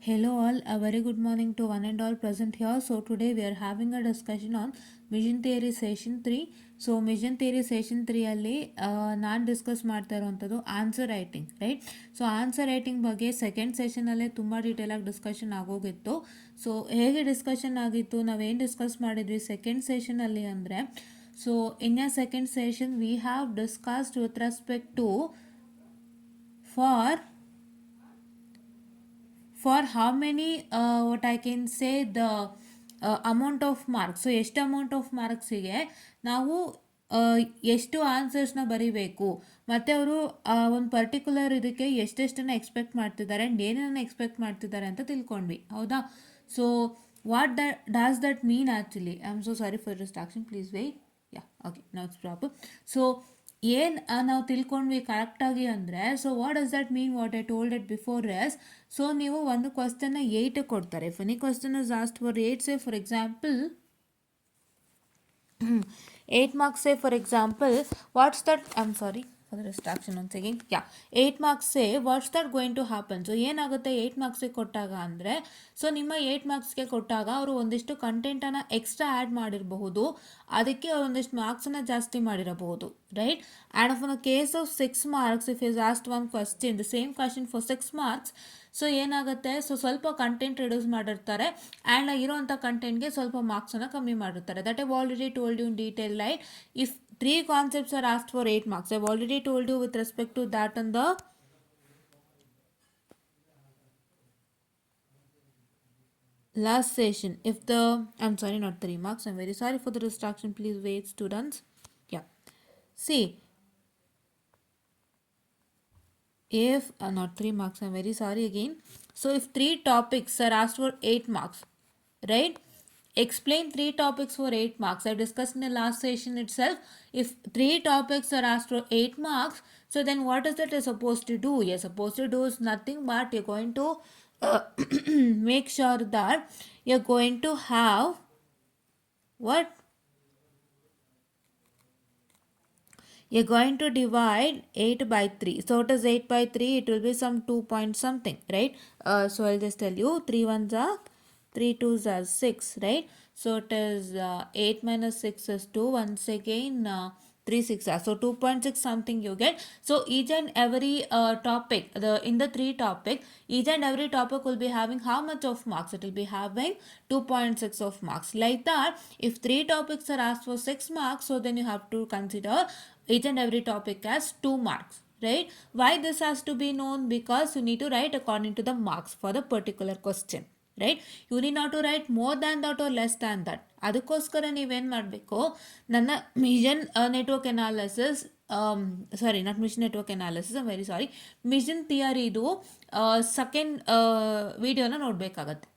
Hello all, a very good morning to one and all present here. So today we are having a discussion on machine theory session 3. So machine theory session 3ಅಲ್ಲಿ ನಾನು discuss ಮಾಡ್ತಾ ಇರೋವಂಥದ್ದು answer writing, right. So answer writing ಬಗ್ಗೆ second ಸೆಷನಲ್ಲೇ ತುಂಬ ಡೀಟೇಲಾಗಿ discussion ಆಗೋಗಿತ್ತು. So ಹೇಗೆ ಡಿಸ್ಕಷನ್ ಆಗಿತ್ತು, ನಾವೇನು ಡಿಸ್ಕಸ್ ಮಾಡಿದ್ವಿ ಸೆಕೆಂಡ್ ಸೆಷನಲ್ಲಿ ಅಂದರೆ, so in a second session we have discussed with respect to for how many what I can say the amount of marks. So ಎಷ್ಟು ಅಮೌಂಟ್ ಆಫ್ ಮಾರ್ಕ್ಸಿಗೆ ನಾವು ಎಷ್ಟು ಆನ್ಸರ್ಸ್ನ ಬರೀಬೇಕು, ಮತ್ತು ಅವರು ಒಂದು ಪರ್ಟಿಕ್ಯುಲರ್ ಇದಕ್ಕೆ ಎಷ್ಟೆಷ್ಟನ್ನು ಎಕ್ಸ್ಪೆಕ್ಟ್ ಮಾಡ್ತಿದ್ದಾರೆ ಆ್ಯಂಡ್ ಏನನ್ನು ಎಕ್ಸ್ಪೆಕ್ಟ್ ಮಾಡ್ತಿದ್ದಾರೆ ಅಂತ ತಿಳ್ಕೊಂಡ್ವಿ, ಹೌದಾ. So what does that mean actually, I am so sorry for distraction, please wait. Yeah, okay, now it's proper. So ಏನು ನಾವು ತಿಳ್ಕೊಂಡ್ವಿ ಕರೆಕ್ಟಾಗಿ ಅಂದರೆ, so what does that mean, what I told it before yes. So ನೀವು ಒಂದು ಕ್ವಶನ್ನ 8 ಕೊಡ್ತಾರೆ. If any question is asked for 8, say for example 8 marks, say for example, what's that, I'm sorry for the distraction once again. Yeah, 8 marks, say what's that going to happen. So ಏನಾಗುತ್ತೆ 8 ಮಾರ್ಕ್ಸ್ಗೆ ಕೊಟ್ಟಾಗ ಅಂದರೆ, so ನಿಮ್ಮ 8 ಮಾರ್ಕ್ಸ್ಗೆ ಕೊಟ್ಟಾಗ ಅವರು ಒಂದಿಷ್ಟು ಕಂಟೆಂಟನ್ನು extra add ಮಾಡಿರಬಹುದು, ಅದಕ್ಕೆ ಅವರು ಒಂದಿಷ್ಟು ಮಾರ್ಕ್ಸನ್ನು ಜಾಸ್ತಿ ಮಾಡಿರಬಹುದು, right. And of in case of 6 marks, if is asked one question, the same question for 6 marks, so ಏನಾಗುತ್ತೆ, ಸೊ ಸ್ವಲ್ಪ ಕಂಟೆಂಟ್ ರಿಡ್ಯೂಸ್ ಮಾಡಿರ್ತಾರೆ ಆ್ಯಂಡ್ ಇರೋವಂಥ ಕಂಟೆಂಟ್ಗೆ ಸ್ವಲ್ಪ ಮಾರ್ಕ್ಸನ್ನು ಕಮ್ಮಿ ಮಾಡಿರ್ತಾರೆ. That I've already told you in detail, right. If 3 concepts are asked for 8 marks, I've already told you with respect to that in the last session. If the, I'm sorry, not 3 marks, I'm very sorry for the distraction, please wait students. Yeah, see, if not 3 marks, I'm very sorry again. So if 3 topics are asked for 8 marks, right, explain 3 topics for 8 marks. I discussed in the last session itself. If 3 topics are asked for 8 marks, so then what is that you're supposed to do? You're supposed to do is nothing but you're going to make sure that you're going to have what? You're going to divide 8 by 3. So it is 8 by 3, it will be some 2 point something, right? So I'll just tell you, 3 ones are 3 2s are 6, right? So it is 8 minus 6 is 2. Once again 3 6 are, so 2.6 something you get. So each and every topic, in the 3 topic, each and every topic will be having how much of marks? It will be having 2.6 of marks. Like that, if 3 topics are asked for 6 marks, so then you have to consider each and every topic as 2 marks, right? Why this has to be known? Because you need to write according to the marks for the particular question, right. You need not to write more than that or less than that. ಅದಕ್ಕೋಸ್ಕರ ನೀವೇನು ಮಾಡಬೇಕು, ನನ್ನ machine network analysis, sorry not machine network analysis, I'm very sorry, machine ಥಿಯರಿದು second ವಿಡಿಯೋನ ನೋಡಬೇಕಾಗತ್ತೆ,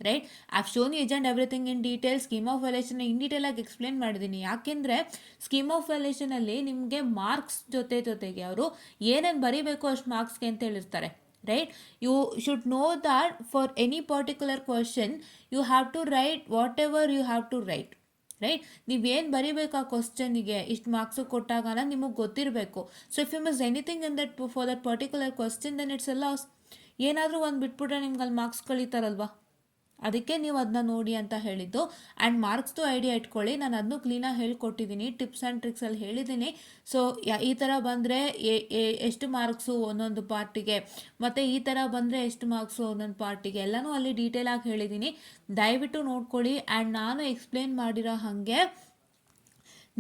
right. I've shown each and everything in detail. Scheme of valuation in ಡೀಟೇಲಾಗಿ explain ಮಾಡಿದ್ದೀನಿ. ಯಾಕೆಂದರೆ ಸ್ಕೀಮ್ ಆಫ್ ವ್ಯಾಲ್ಯೂಯೇಷನಲ್ಲಿ ನಿಮಗೆ ಮಾರ್ಕ್ಸ್ ಜೊತೆಗೆ ಅವರು ಏನೇನು ಬರೀಬೇಕು ಅಷ್ಟು ಮಾರ್ಕ್ಸ್ಗೆ ಅಂತ ಹೇಳಿರ್ತಾರೆ, right. You should know that for any particular question you have to write whatever you have to write, right. ನೀವೇನು ಬರೀಬೇಕು ಆ ಕ್ವಶನಿಗೆ ಇಷ್ಟು ಮಾರ್ಕ್ಸು ಕೊಟ್ಟಾಗ ನಿಮಗೆ ಗೊತ್ತಿರಬೇಕು. So if you miss anything in that for that particular question, then it's ಎಲ್ಲ ಏನಾದರೂ ಒಂದು ಬಿಟ್ಬಿಟ್ರೆ ನಿಮ್ಗೆ ಅಲ್ಲಿ ಮಾರ್ಕ್ಸ್ ಕಳೀತಾರಲ್ವಾ, ಅದಕ್ಕೆ ನೀವು ಅದನ್ನ ನೋಡಿ ಅಂತ ಹೇಳಿದ್ದು. ಆ್ಯಂಡ್ ಮಾರ್ಕ್ಸ್ದು ಐಡಿಯಾ ಇಟ್ಕೊಳ್ಳಿ, ನಾನು ಅದನ್ನು ಕ್ಲೀನಾಗಿ ಹೇಳ್ಕೊಟ್ಟಿದ್ದೀನಿ, ಟಿಪ್ಸ್ ಆ್ಯಂಡ್ ಟ್ರಿಕ್ಸಲ್ಲಿ ಹೇಳಿದ್ದೀನಿ. ಸೊ ಈ ಥರ ಬಂದರೆ ಎಷ್ಟು ಮಾರ್ಕ್ಸು ಒಂದೊಂದು ಪಾರ್ಟಿಗೆ, ಮತ್ತು ಈ ಥರ ಬಂದರೆ ಎಷ್ಟು ಮಾರ್ಕ್ಸು ಒಂದೊಂದು ಪಾರ್ಟಿಗೆ, ಎಲ್ಲನೂ ಅಲ್ಲಿ ಡೀಟೇಲಾಗಿ ಹೇಳಿದ್ದೀನಿ. ದಯವಿಟ್ಟು ನೋಡ್ಕೊಳ್ಳಿ. ಆ್ಯಂಡ್ ನಾನು ಎಕ್ಸ್ಪ್ಲೇನ್ ಮಾಡಿರೋ ಹಾಗೆ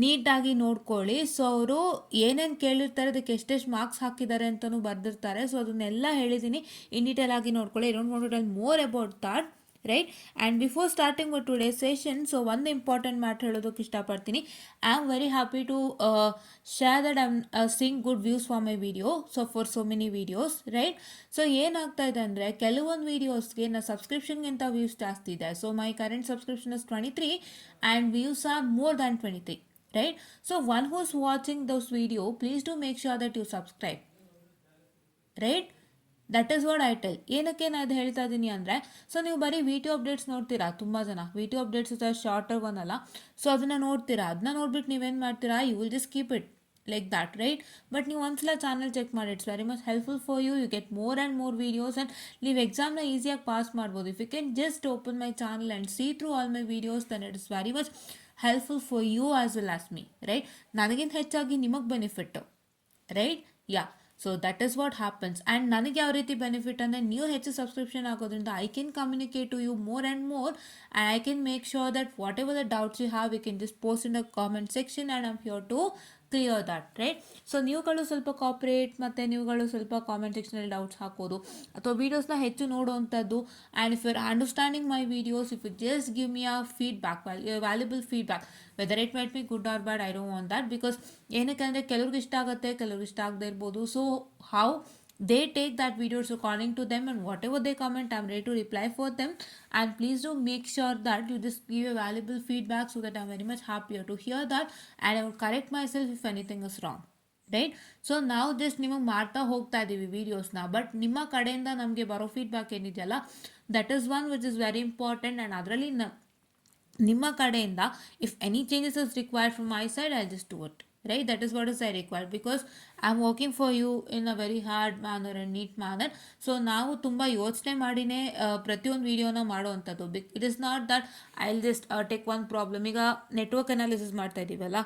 ನೀಟಾಗಿ ನೋಡ್ಕೊಳ್ಳಿ. ಸೊ ಅವರು ಏನೇನು ಕೇಳಿರ್ತಾರೆ, ಅದಕ್ಕೆ ಎಷ್ಟೆಷ್ಟು ಮಾರ್ಕ್ಸ್ ಹಾಕಿದ್ದಾರೆ ಅಂತಲೂ ಬರೆದಿರ್ತಾರೆ. ಸೊ ಅದನ್ನೆಲ್ಲ ಹೇಳಿದ್ದೀನಿ, ಇನ್ ಡೀಟೇಲ್ ಆಗಿ ನೋಡ್ಕೊಳ್ಳಿ. I don't want to tell more about that, right. And before starting with today's session, so ಒಂದು ಇಂಪಾರ್ಟೆಂಟ್ ಮ್ಯಾಟ್ ಹೇಳೋದಕ್ಕೆ ಇಷ್ಟಪಡ್ತೀನಿ. I am very happy to share that I am seeing good views for my video, so for so many videos, right. So ಏನಾಗ್ತಾ ಇದೆ ಅಂದರೆ, ಕೆಲವೊಂದು ವೀಡಿಯೋಸ್ಗೆ ನನ್ನ ಸಬ್ಸ್ಕ್ರಿಪ್ಷನ್ಗಿಂತ views ಜಾಸ್ತಿ ಇದೆ. So my current subscription is 23 and views are more than 23, right. So one who's watching those video, please do make sure that you subscribe, right. That is what I tell. ಏನಕ್ಕೆ ನಾನು ಅದು ಹೇಳ್ತಾ ಇದ್ದೀನಿ ಅಂದರೆ, so ನೀವು ಬರೀ video updates ನೋಡ್ತೀರಾ, ತುಂಬ ಜನ ವಿಡಿಯೋ ಅಪ್ಡೇಟ್ಸ್ ಶಾರ್ಟರ್ ಒನ್ ಅಲ್ಲ, ಸೊ ಅದನ್ನು ನೋಡ್ತೀರಾ. ಅದನ್ನ ನೋಡ್ಬಿಟ್ಟು ನೀವೇನು ಮಾಡ್ತೀರಾ, you will just keep it, like that, right? But ನೀವು ಒಂದ್ಸಲ ಚಾನಲ್ ಚೆಕ್ ಮಾಡಿ, it's very much helpful for you. You get more and more videos and ನೀವು ಎಕ್ಸಾಮ್ನ ಈಸಿಯಾಗಿ ಪಾಸ್ ಮಾಡ್ಬೋದು. If you can just open my channel and see through all my videos, then it is very much helpful for you as well as me, right? ನನಗಿಂತ ಹೆಚ್ಚಾಗಿ ನಿಮಗೆ benefit, right? Yeah, so that is what happens. And ನನಗೆ ಯಾವ ರೀತಿ benefit ಅಂದರೆ, ನೀವು ಹೆಚ್ಚು subscription ಆಗೋದ್ರಿಂದ I can communicate to you more and more, and I can make sure that whatever the doubts you have, you can just post in the comment section and I'm here to clear that, right? So ನೀವುಗಳು ಸ್ವಲ್ಪ copyright ಮತ್ತು ನೀವುಗಳು ಸ್ವಲ್ಪ comment ಸೆಕ್ಷನಲ್ಲಿ doubts ಹಾಕೋದು ಅಥವಾ ವೀಡಿಯೋಸ್ನ ಹೆಚ್ಚು ನೋಡುವಂಥದ್ದು. And if you are understanding my videos, if you just give me a feedback, valuable feedback, whether it might be good or bad, I don't want that. Because ಏನಕ್ಕೆ ಅಂದರೆ ಕೆಲವ್ರಿಗೆ ಇಷ್ಟ ಆಗುತ್ತೆ, ಕೆಲವ್ರಿಗೆ ಇಷ್ಟ ಆಗದೆ ಇರ್ಬೋದು. So how they take that videos according to them, and whatever they comment, I'm ready to reply for them. And please do make sure that you just give a valuable feedback, so that I'm very much happier to hear that, and I will correct myself if anything is wrong, right? So ನಾವು just ನಿಮಗೆ ಮಾಡ್ತಾ ಹೋಗ್ತಾ ಇದ್ದೀವಿ ವೀಡಿಯೋಸ್ನ, but ನಿಮ್ಮ ಕಡೆಯಿಂದ ನಮಗೆ ಬರೋ ಫೀಡ್ಬ್ಯಾಕ್ ಏನಿದೆಯಲ್ಲ, that is one which is very important. And ಅದರಲ್ಲಿ ನಿಮ್ಮ ಕಡೆಯಿಂದ if any changes is required from my side, I just do it, right? That is what is I require, because I'm working for you in a very hard manner and neat manner. So ನಾವು ತುಂಬ ಯೋಚನೆ ಮಾಡಿನೇ ಪ್ರತಿಯೊಂದು ವೀಡಿಯೋನ ಮಾಡುವಂಥದ್ದು. It is not that I will just take one problem. ಈಗ network analysis ಮಾಡ್ತಾ ಇದ್ದೀವಲ್ಲ,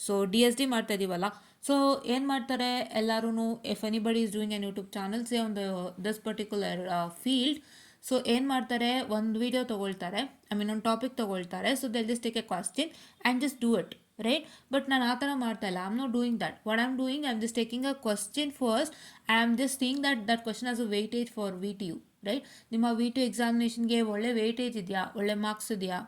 so DSD ಮಾಡ್ತಾ ಇದ್ದೀವಲ್ಲ, ಸೊ ಏನು ಮಾಡ್ತಾರೆ ಎಲ್ಲರೂ, if anybody is doing N YouTube channel say on this particular field, so ಏನು ಮಾಡ್ತಾರೆ, ಒಂದು ವೀಡಿಯೋ ತೊಗೊಳ್ತಾರೆ, ಐ ಮೀನ್ ಒಂದು ಟಾಪಿಕ್ ತೊಗೊಳ್ತಾರೆ, so they just take A question and just do it, right? But ನಾನು ಆ ಥರ ಮಾಡ್ತಾ ಇಲ್ಲ. I'm not doing that. What I'm doing, I'm just taking a question first. I'm just seeing that question has a weightage for VTU, right? ನಿಮ್ಮ VTU ಎಕ್ಸಾಮಿನೇಷನ್ಗೆ ಒಳ್ಳೆ weightage ಇದೆಯಾ, ಒಳ್ಳೆ marks ಇದೆಯಾ,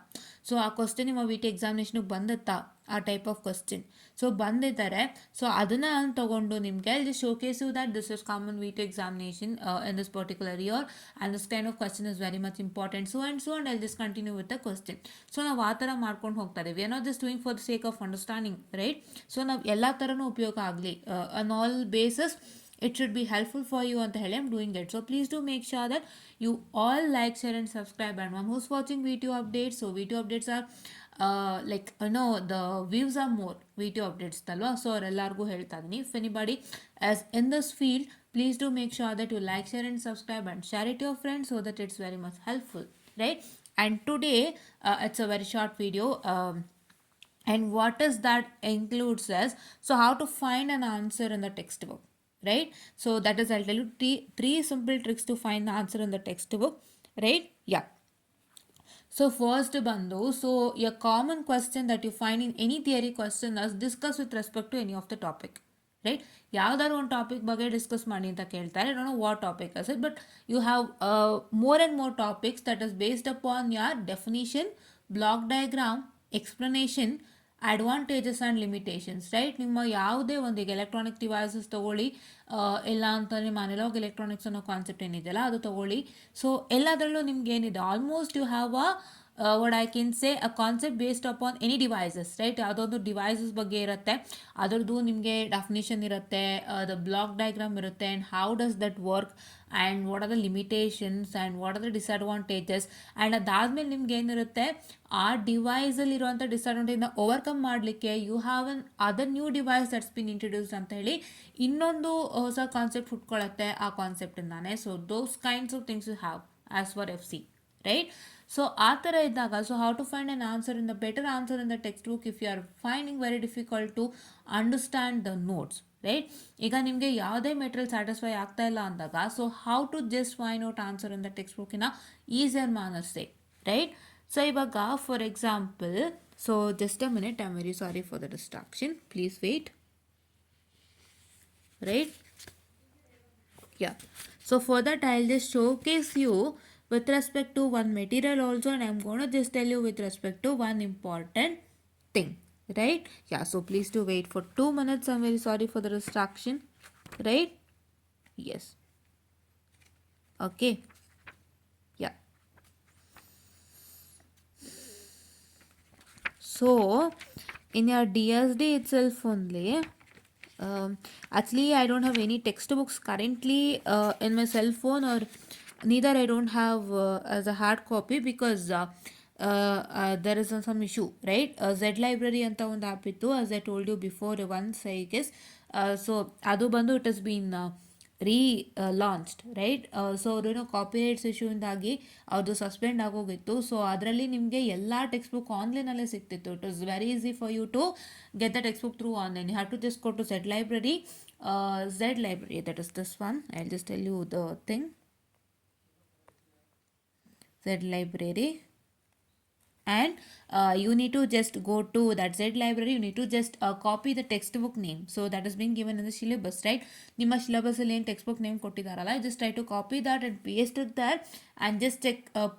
ಸೊ ಆ ಕ್ವಶ್ಚನ್ ನಿಮ್ಮ VTU ಎಕ್ಸಾಮಿನೇಷನ್ಗೆ ಬಂದತ್ತಾ, ಆ ಟೈಪ್ ಆಫ್ ಕ್ವಶ್ಚನ್ ಸೊ ಬಂದಿದ್ದಾರೆ. ಸೊ ಅದನ್ನು ನಾನು ತೊಗೊಂಡು ನಿಮಗೆ just showcase you that this is common VTU examination in this particular year, and this kind of question is very much important, so and I just continue with the question. So ನಾವು ಆ ಥರ ಮಾಡ್ಕೊಂಡು ಹೋಗ್ತಾ ಇದ್ದೀವಿ. We are not just doing for the sake of understanding, right? So ನಾವು ಎಲ್ಲ ಥರನೂ ಉಪಯೋಗ ಆಗಲಿ, on all bases it should be helpful for you ಅಂತ ಹೇಳಿ I'm doing it. So please do make sure that you all like, share and subscribe. And who's watching VTU updates, so VTU updates are like the views are more VTU updates ಅಲ್ವಾ. So ಅವರೆಲ್ಲರಿಗೂ ಹೇಳ್ತಾ ಇದ್ದೀನಿ, if anybody is in this field, please do make sure that you like, share and subscribe and share it to your friends, so that it's very much helpful, right? And today it's a very short video, and what is that includes as, so how to find an answer in the textbook, right? So that is, I'll tell you three simple tricks to find the answer in the textbook, right? Yeah. So first bandu, so a common question that you find in any theory question is discuss with respect to any of the topic, right? ಯಾವ್ದಾದ್ರು ಒಂದು topic ಬಗ್ಗೆ discuss ಮಾಡಿ ಅಂತ ಕೇಳ್ತಾರೆ. Don't know what topic is it, but you have more and more topics that is based upon your definition, block diagram, explanation, advantages and limitations, right? ನಿಮ್ಮ ಯಾವುದೇ ಒಂದು ಈಗ ಎಲೆಕ್ಟ್ರಾನಿಕ್ ಡಿವೈಸಸ್ ತೊಗೊಳ್ಳಿ, ಇಲ್ಲ ಅಂತಂದರೆ ನಿಮ್ಮ ಅನಲಾಗ್ ಎಲೆಕ್ಟ್ರಾನಿಕ್ಸ್ ಅನ್ನೋ ಕಾನ್ಸೆಪ್ಟ್ ಏನಿದೆಯಲ್ಲ ಅದು ತೊಗೊಳ್ಳಿ. ಸೊ ಎಲ್ಲದರಲ್ಲೂ ನಿಮ್ಗೆ ಏನಿದೆ, almost you have what I can say a concept based upon any devices, right? ಯಾವುದೊಂದು ಡಿವೈಸಸ್ ಬಗ್ಗೆ ಇರುತ್ತೆ, ಅದರದ್ದು ನಿಮಗೆ ಡೆಫಿನಿಷನ್ ಇರುತ್ತೆ, ದ ಬ್ಲಾಕ್ ಡಯಾಗ್ರಾಮ್ ಇರುತ್ತೆ, and how does that work, and what are the limitations, and what are the disadvantages. And ಅದಾದಮೇಲೆ ನಿಮ್ಗೆ ಏನಿರುತ್ತೆ, ಆ ಡಿವೈಸಲ್ಲಿರುವಂಥ ಡಿಸ್ಅಡ್ವಾಂಟೇಜ್ನ ಓವರ್ಕಮ್ ಮಾಡಲಿಕ್ಕೆ you have another new device that's been introduced ಅಂತ ಹೇಳಿ ಇನ್ನೊಂದು ಹೊಸ ಕಾನ್ಸೆಪ್ಟ್ ಹುಟ್ಕೊಳ್ಳುತ್ತೆ ಆ ಕಾನ್ಸೆಪ್ಟಿಂದಾನೆ. So those kinds of things you have as far FC, right? So ಆ ಥರ ಇದ್ದಾಗ, so how to find an answer in the better answer in the text book if you are finding very difficult to understand the notes, right? ಈಗ ನಿಮಗೆ ಯಾವುದೇ material satisfy ಆಗ್ತಾ ಇಲ್ಲ ಅಂದಾಗ, so how to just find out answer in the text book in a easier manner say, right? So ಇವಾಗ for example, so just a minute, I am very sorry for the distraction, please wait, right? Yeah. So for that, I'll just showcase you with respect to one material also, and I'm going to just tell you with respect to one important thing, right? Yeah, so please do wait for 2 minutes. I'm very sorry for the distraction, right? Yes. Okay. Yeah. So in your DSD itself only, actually I don't have any textbooks currently in my cell phone, or neither I don't have as a hard copy, because there is some issue, right? Z library ಅಂತ ಒಂದು app ಇತ್ತು, as I told you before once I guess. So ಅದು ಬಂದು it has been ರೀ launched, right? So ಅವರು copyrights ಇಶ್ಯೂಯಿಂದಾಗಿ ಅದು suspend ಆಗೋಗಿತ್ತು. So ಅದರಲ್ಲಿ ನಿಮಗೆ ಎಲ್ಲ ಟೆಕ್ಸ್ಟ್ ಬುಕ್ ಆನ್ಲೈನಲ್ಲೇ ಸಿಗ್ತಿತ್ತು. It was very easy for you to get the text book through online. You have to just go to Z library, that is this one. I'll just tell you the thing. Z library, and you need to just go to that Z library. You need to just copy the textbook name. So that is being given in the syllabus, right? ನಿಮ್ಮ syllabus ಅಲ್ಲಿ ಏನು textbook name ಕೊಟ್ಟಿದ್ದಾರಲ್ಲ, just try to copy that and paste it there, and just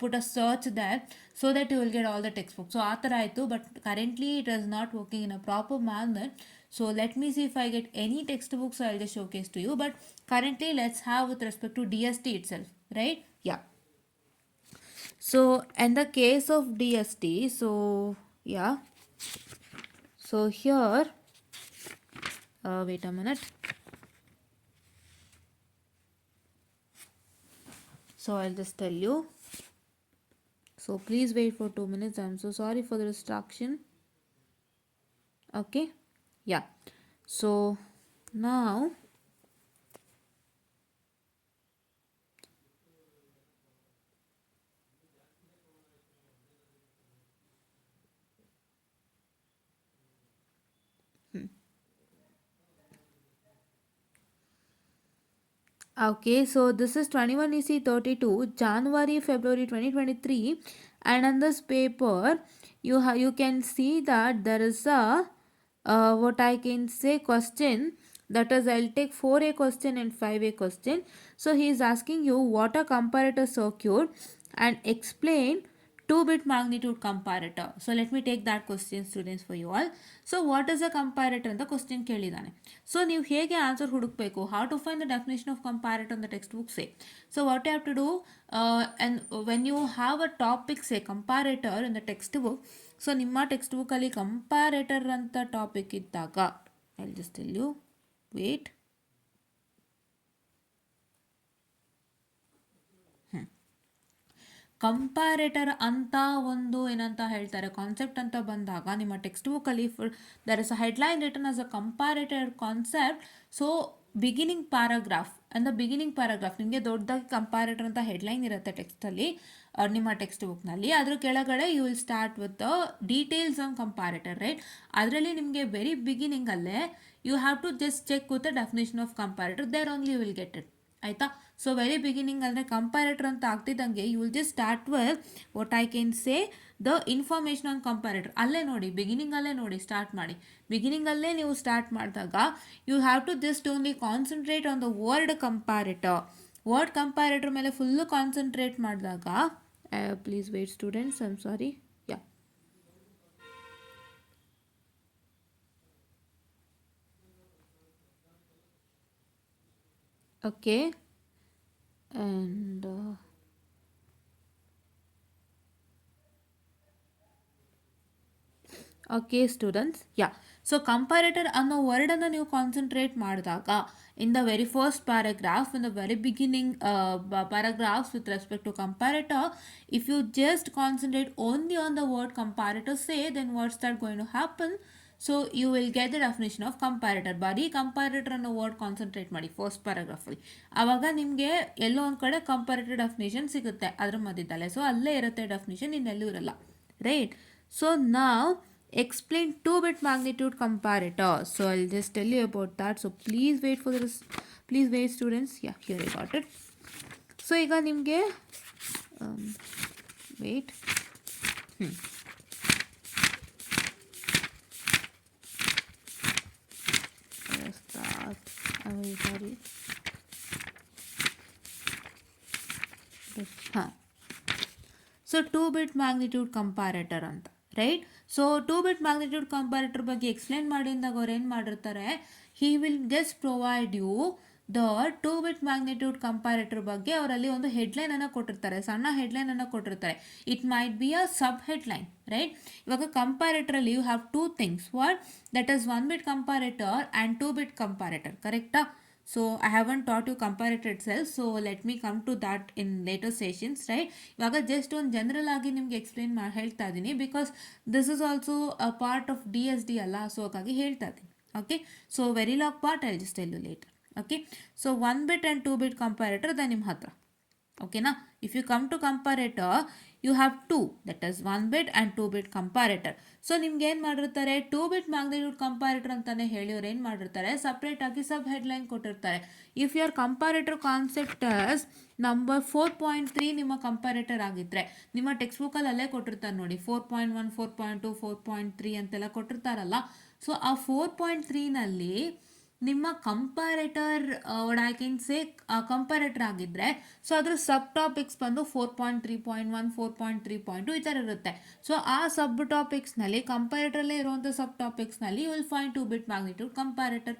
put a search there, so that you will get all the textbooks. So ಆ ಥರ ಆಯಿತು, but currently it is not working in a proper manner. So let me see if I get any textbooks. I'll just showcase to you. But currently let's have with respect to DST itself, right? Yeah. So in the case of DST, so yeah, so here, wait a minute. So I'll just tell you. So please wait for 2 minutes. I'm so sorry for the distraction. Okay, yeah. So now okay, so this is 21 EC 32 January February 2023, and on this paper you can see that there is a what I can say question, that is I'll take 4A question and 5A question. So he is asking you what a comparator circuit and explain 2-bit magnitude comparator. So let me take that question, students, for you all. So what is a comparator ಅಂತ question ಕೇಳಿದ್ದಾನೆ. So ನೀವು ಹೇಗೆ answer ಹುಡುಕಬೇಕು, how to find the definition of comparator ಅಂತ textbook say. So what you have to do, and when you have a topic say comparator in the text book, so ನಿಮ್ಮ ಟೆಕ್ಸ್ಟ್ ಬುಕ್ಕಲ್ಲಿ comparator ಅಂತ topic ಇದ್ದಾಗ, I will just tell you, wait. Comparator ಅಂತ ಒಂದು ಏನಂತ ಹೇಳ್ತಾರೆ concept ಅಂತ ಬಂದಾಗ, ನಿಮ್ಮ ಟೆಕ್ಸ್ಟ್ ಬುಕ್ಕಲ್ಲಿ there is a headline written as a comparator concept. So beginning paragraph ಅಂದ ಬಿಗಿನಿಂಗ್ ಪ್ಯಾರಾಗ್ರಾಫ್ ನಿಮಗೆ ದೊಡ್ಡದಾಗಿ ಕಂಪ್ಯಾರೇಟರ್ ಅಂತ ಹೆಡ್ಲೈನ್ ಇರುತ್ತೆ ಟೆಕ್ಸ್ಟಲ್ಲಿ, ನಿಮ್ಮ ಟೆಕ್ಸ್ಟ್ ಬುಕ್ನಲ್ಲಿ. ಅದ್ರ ಕೆಳಗಡೆ you will start with the details on comparator, right? ಅದರಲ್ಲಿ ನಿಮಗೆ ವೆರಿ ಬಿಗಿನಿಂಗಲ್ಲೇ you have to just check with the definition of comparator, there only you will get it, ಆಯಿತಾ? ಸೊ ವೆರಿ ಬಿಗಿನಿಂಗ್ ಅಂದರೆ ಕಂಪ್ಯಾರೇಟರ್ ಅಂತ ಆಗ್ತಿದ್ದಂಗೆ you will just start with what I can say the information on comparator. ಅಲ್ಲೇ ನೋಡಿ, ಬಿಗಿನಿಂಗಲ್ಲೇ ನೋಡಿ start ಮಾಡಿ. ಬಿಗಿನಿಂಗಲ್ಲೇ ನೀವು start ಮಾಡಿದಾಗ you have to just only concentrate on the word comparator. Word comparator ಮೇಲೆ ಫುಲ್ಲು ಕಾನ್ಸಂಟ್ರೇಟ್ ಮಾಡಿದಾಗ, please wait students, I am sorry. Yeah, okay. And okay students, yeah. So comparator ಅನ್ನೋ ವರ್ಡನ್ನು ನೀವು ಕಾನ್ಸಂಟ್ರೇಟ್ ಮಾಡಿದಾಗ, in the very first paragraph, in the very beginning paragraphs with respect to comparator, if you just concentrate only on the word comparator say, then what's that going to happen? So you will get the definition of comparator. ಬರೀ comparator ಅನ್ನೋ word concentrate ಮಾಡಿ first ಪ್ಯಾರಾಗ್ರಾಫಲ್ಲಿ, ಆವಾಗ ನಿಮಗೆ ಎಲ್ಲೋ ಒಂದು ಕಡೆ comparator definition ಸಿಗುತ್ತೆ ಅದ್ರ ಮಧ್ಯದಲ್ಲೇ. ಸೊ ಅಲ್ಲೇ ಇರುತ್ತೆ ಡೆಫಿನೇಷನ್, ಇನ್ನೆಲ್ಲೂ ಇರಲ್ಲ, ರೈಟ್? ಸೊ ನಾವು explain 2-bit magnitude comparator. So I'll just tell you about that. So please wait for this. Please wait, students. Yeah, here I got it. So ಈಗ ನಿಮಗೆ wait. Sorry. ಹಾಂ, so 2-bit magnitude comparator ಅಂತ, ರೈಟ್? So 2-bit magnitude comparator ಬಗ್ಗೆ explain ಮಾಡಿದಾಗ ಅವ್ರು ಏನು ಮಾಡಿರ್ತಾರೆ, he will just provide you the 2-bit magnitude comparator ಬಗ್ಗೆ ಅವರಲ್ಲಿ ಒಂದು ಹೆಡ್ಲೈನನ್ನು ಕೊಟ್ಟಿರ್ತಾರೆ, ಸಣ್ಣ ಹೆಡ್ಲೈನನ್ನು ಕೊಟ್ಟಿರ್ತಾರೆ. It might be a sub headline, right? ಇವಾಗ ಕಂಪ್ಯಾರೇಟರಲ್ಲಿ you have 2 things. What? That is 1-bit comparator and 2-bit comparator, ಕರೆಕ್ಟಾ? So I haven't taught you comparator cells, so let me come to that in later sessions, right. ಇವಾಗ just ಒಂದು general ಆಗಿ ನಿಮ್ಗೆ explain ಹೇಳ್ತಾ ಇದ್ದೀನಿ, because this is also a part of DSD ಅಲ್ಲ, so ಹಾಗಾಗಿ ಹೇಳ್ತಾ ಇದ್ದೀನಿ. Okay, so very log part I just tell you later. Okay, so 1 bit and 2 bit comparator ಅದ ನಿಮ್ಮ ಹತ್ರ. ಓಕೆನಾ, if you come to comparator you have 2, that is 1 bit and 2 bit comparator. So ನಿಮ್ಗೆ ಏನು ಮಾಡಿರ್ತಾರೆ, 2 bit ಮ್ಯಾಗ್ನಿಟ್ಯೂಡ್ ಕಂಪ್ಯಾರೇಟರ್ ಅಂತಾನೆ ಹೇಳಿ ಅವ್ರು ಏನು ಮಾಡಿರ್ತಾರೆ, ಸಪ್ರೇಟ್ ಆಗಿ ಸಬ್ ಹೆಡ್ಲೈನ್ ಕೊಟ್ಟಿರ್ತಾರೆ. If your comparator concept number 4.3 ನಿಮ್ಮ ಕಂಪ್ಯಾರೇಟರ್ ಆಗಿದ್ರೆ, ನಿಮ್ಮ ಟೆಕ್ಸ್ಟ್ ಬುಕ್ಕಲ್ಲಿ ಅಲ್ಲೇ ಕೊಟ್ಟಿರ್ತಾರೆ ನೋಡಿ, 4.1, 4.2, 4.3 ಅಂತೆಲ್ಲ ಕೊಟ್ಟಿರ್ತಾರಲ್ಲ. ಸೊ ಆ 4.3ನಲ್ಲಿ ನಿಮ್ಮ comparator I can say comparator ಆಗಿದ್ದರೆ, ಸೊ ಅದ್ರ ಸಬ್ ಟಾಪಿಕ್ಸ್ ಬಂದು 4.3.1, 4.3.2 ಈ ಥರ ಇರುತ್ತೆ. ಸೊ ಆ ಸಬ್ ಟಾಪಿಕ್ಸ್ನಲ್ಲಿ ಕಂಪ್ಯಾರೇಟರಲ್ಲೇ ಇರುವಂಥ ಸಬ್ ಟಾಪಿಕ್ಸ್ನಲ್ಲಿ you will find 2 bit magnitude comparator,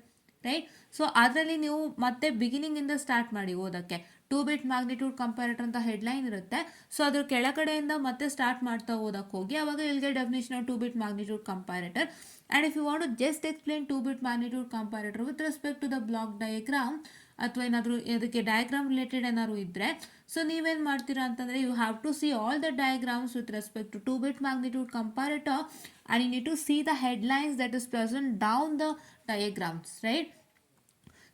right. So ಅದರಲ್ಲಿ ನೀವು ಮತ್ತೆ ಬಿಗಿನಿಂಗಿಂದ ಸ್ಟಾರ್ಟ್ ಮಾಡಿ ಓದೋಕ್ಕೆ. 2 bit ಮ್ಯಾಗ್ನಿಟ್ಯೂಡ್ ಕಂಪ್ಯಾರೇಟರ್ ಅಂತ ಹೆಡ್ಲೈನ್ ಇರುತ್ತೆ. ಸೊ ಅದ್ರ ಕೆಳಗಡೆಯಿಂದ ಮತ್ತೆ ಸ್ಟಾರ್ಟ್ ಮಾಡ್ತಾ ಓದಕ್ಕೆ ಹೋಗಿ, ಅವಾಗ ಇಲ್ಲಿಗೆ definition of 2 bit magnitude comparator. And if you want to just explain 2 bit magnitude comparator with respect to the block diagram, ಅಥವಾ ಏನಾದರೂ ಅದಕ್ಕೆ ಡಯಾಗ್ರಾಮ್ ರಿಲೇಟೆಡ್ ಏನಾದ್ರು ಇದ್ದರೆ, ಸೊ ನೀವೇನು ಮಾಡ್ತೀರಾ ಅಂತಂದರೆ, you have to see all the diagrams with respect to 2 bit magnitude comparator, and you need to see the headlines that is present down the diagrams, right.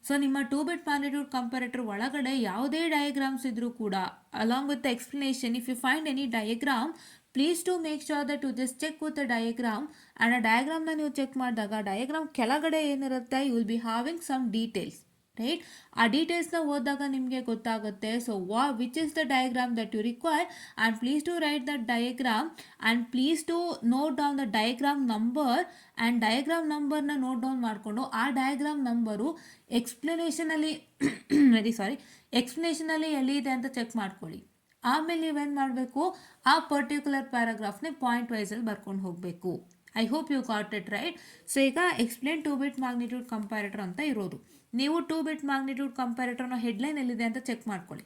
So ನಿಮ್ಮ 2 bit magnitude comparator ಒಳಗಡೆ ಯಾವುದೇ diagrams ಇದ್ರೂ ಕೂಡ, along with the explanation, if you find any diagram, please to make sure that you just check with the diagram. And ಆ ಡಯಾಗ್ರಾಮ್ನ ನೀವು check ಮಾಡಿದಾಗ diagram ಕೆಳಗಡೆ ಏನಿರುತ್ತೆ, you will be having some details, right. ಆ ಡೀಟೇಲ್ಸ್ನ ಓದಿದಾಗ ನಿಮಗೆ ಗೊತ್ತಾಗುತ್ತೆ. So which is the diagram that you require, and please to write that diagram, and please to note down the diagram number. And diagram ನಂಬರ್ನ note down ಮಾಡಿಕೊಂಡು ಆ diagram number ಎಕ್ಸ್ಪ್ಲನೇಷನಲ್ಲಿ ಎಕ್ಸ್ಪ್ಲನೇಷನಲ್ಲಿ ಎಲ್ಲಿದೆ ಅಂತ ಚೆಕ್ ಮಾಡ್ಕೊಳ್ಳಿ. ಆಮೇಲೆ ನೀವೇನು ಮಾಡಬೇಕು, ಆ ಪರ್ಟಿಕ್ಯುಲರ್ ಪ್ಯಾರಾಗ್ರಾಫ್ನೇ ಪಾಯಿಂಟ್ ವೈಸಲ್ಲಿ ಬರ್ಕೊಂಡು ಹೋಗಬೇಕು. I hope you got it, right. So ಈಗ ಎಕ್ಸ್ಪ್ಲೇನ್ 2 bit ಮ್ಯಾಗ್ನಿಟ್ಯೂಡ್ ಕಂಪ್ಯಾರೇಟರ್ ಅಂತ ಇರೋದು. ನೀವು 2 bit ಮ್ಯಾಗ್ನಿಟ್ಯೂಡ್ ಕಂಪ್ಯಾರೇಟರ್ನ ಹೆಡ್ಲೈನ್ ಎಲ್ಲಿದೆ ಅಂತ ಚೆಕ್ ಮಾಡ್ಕೊಳ್ಳಿ.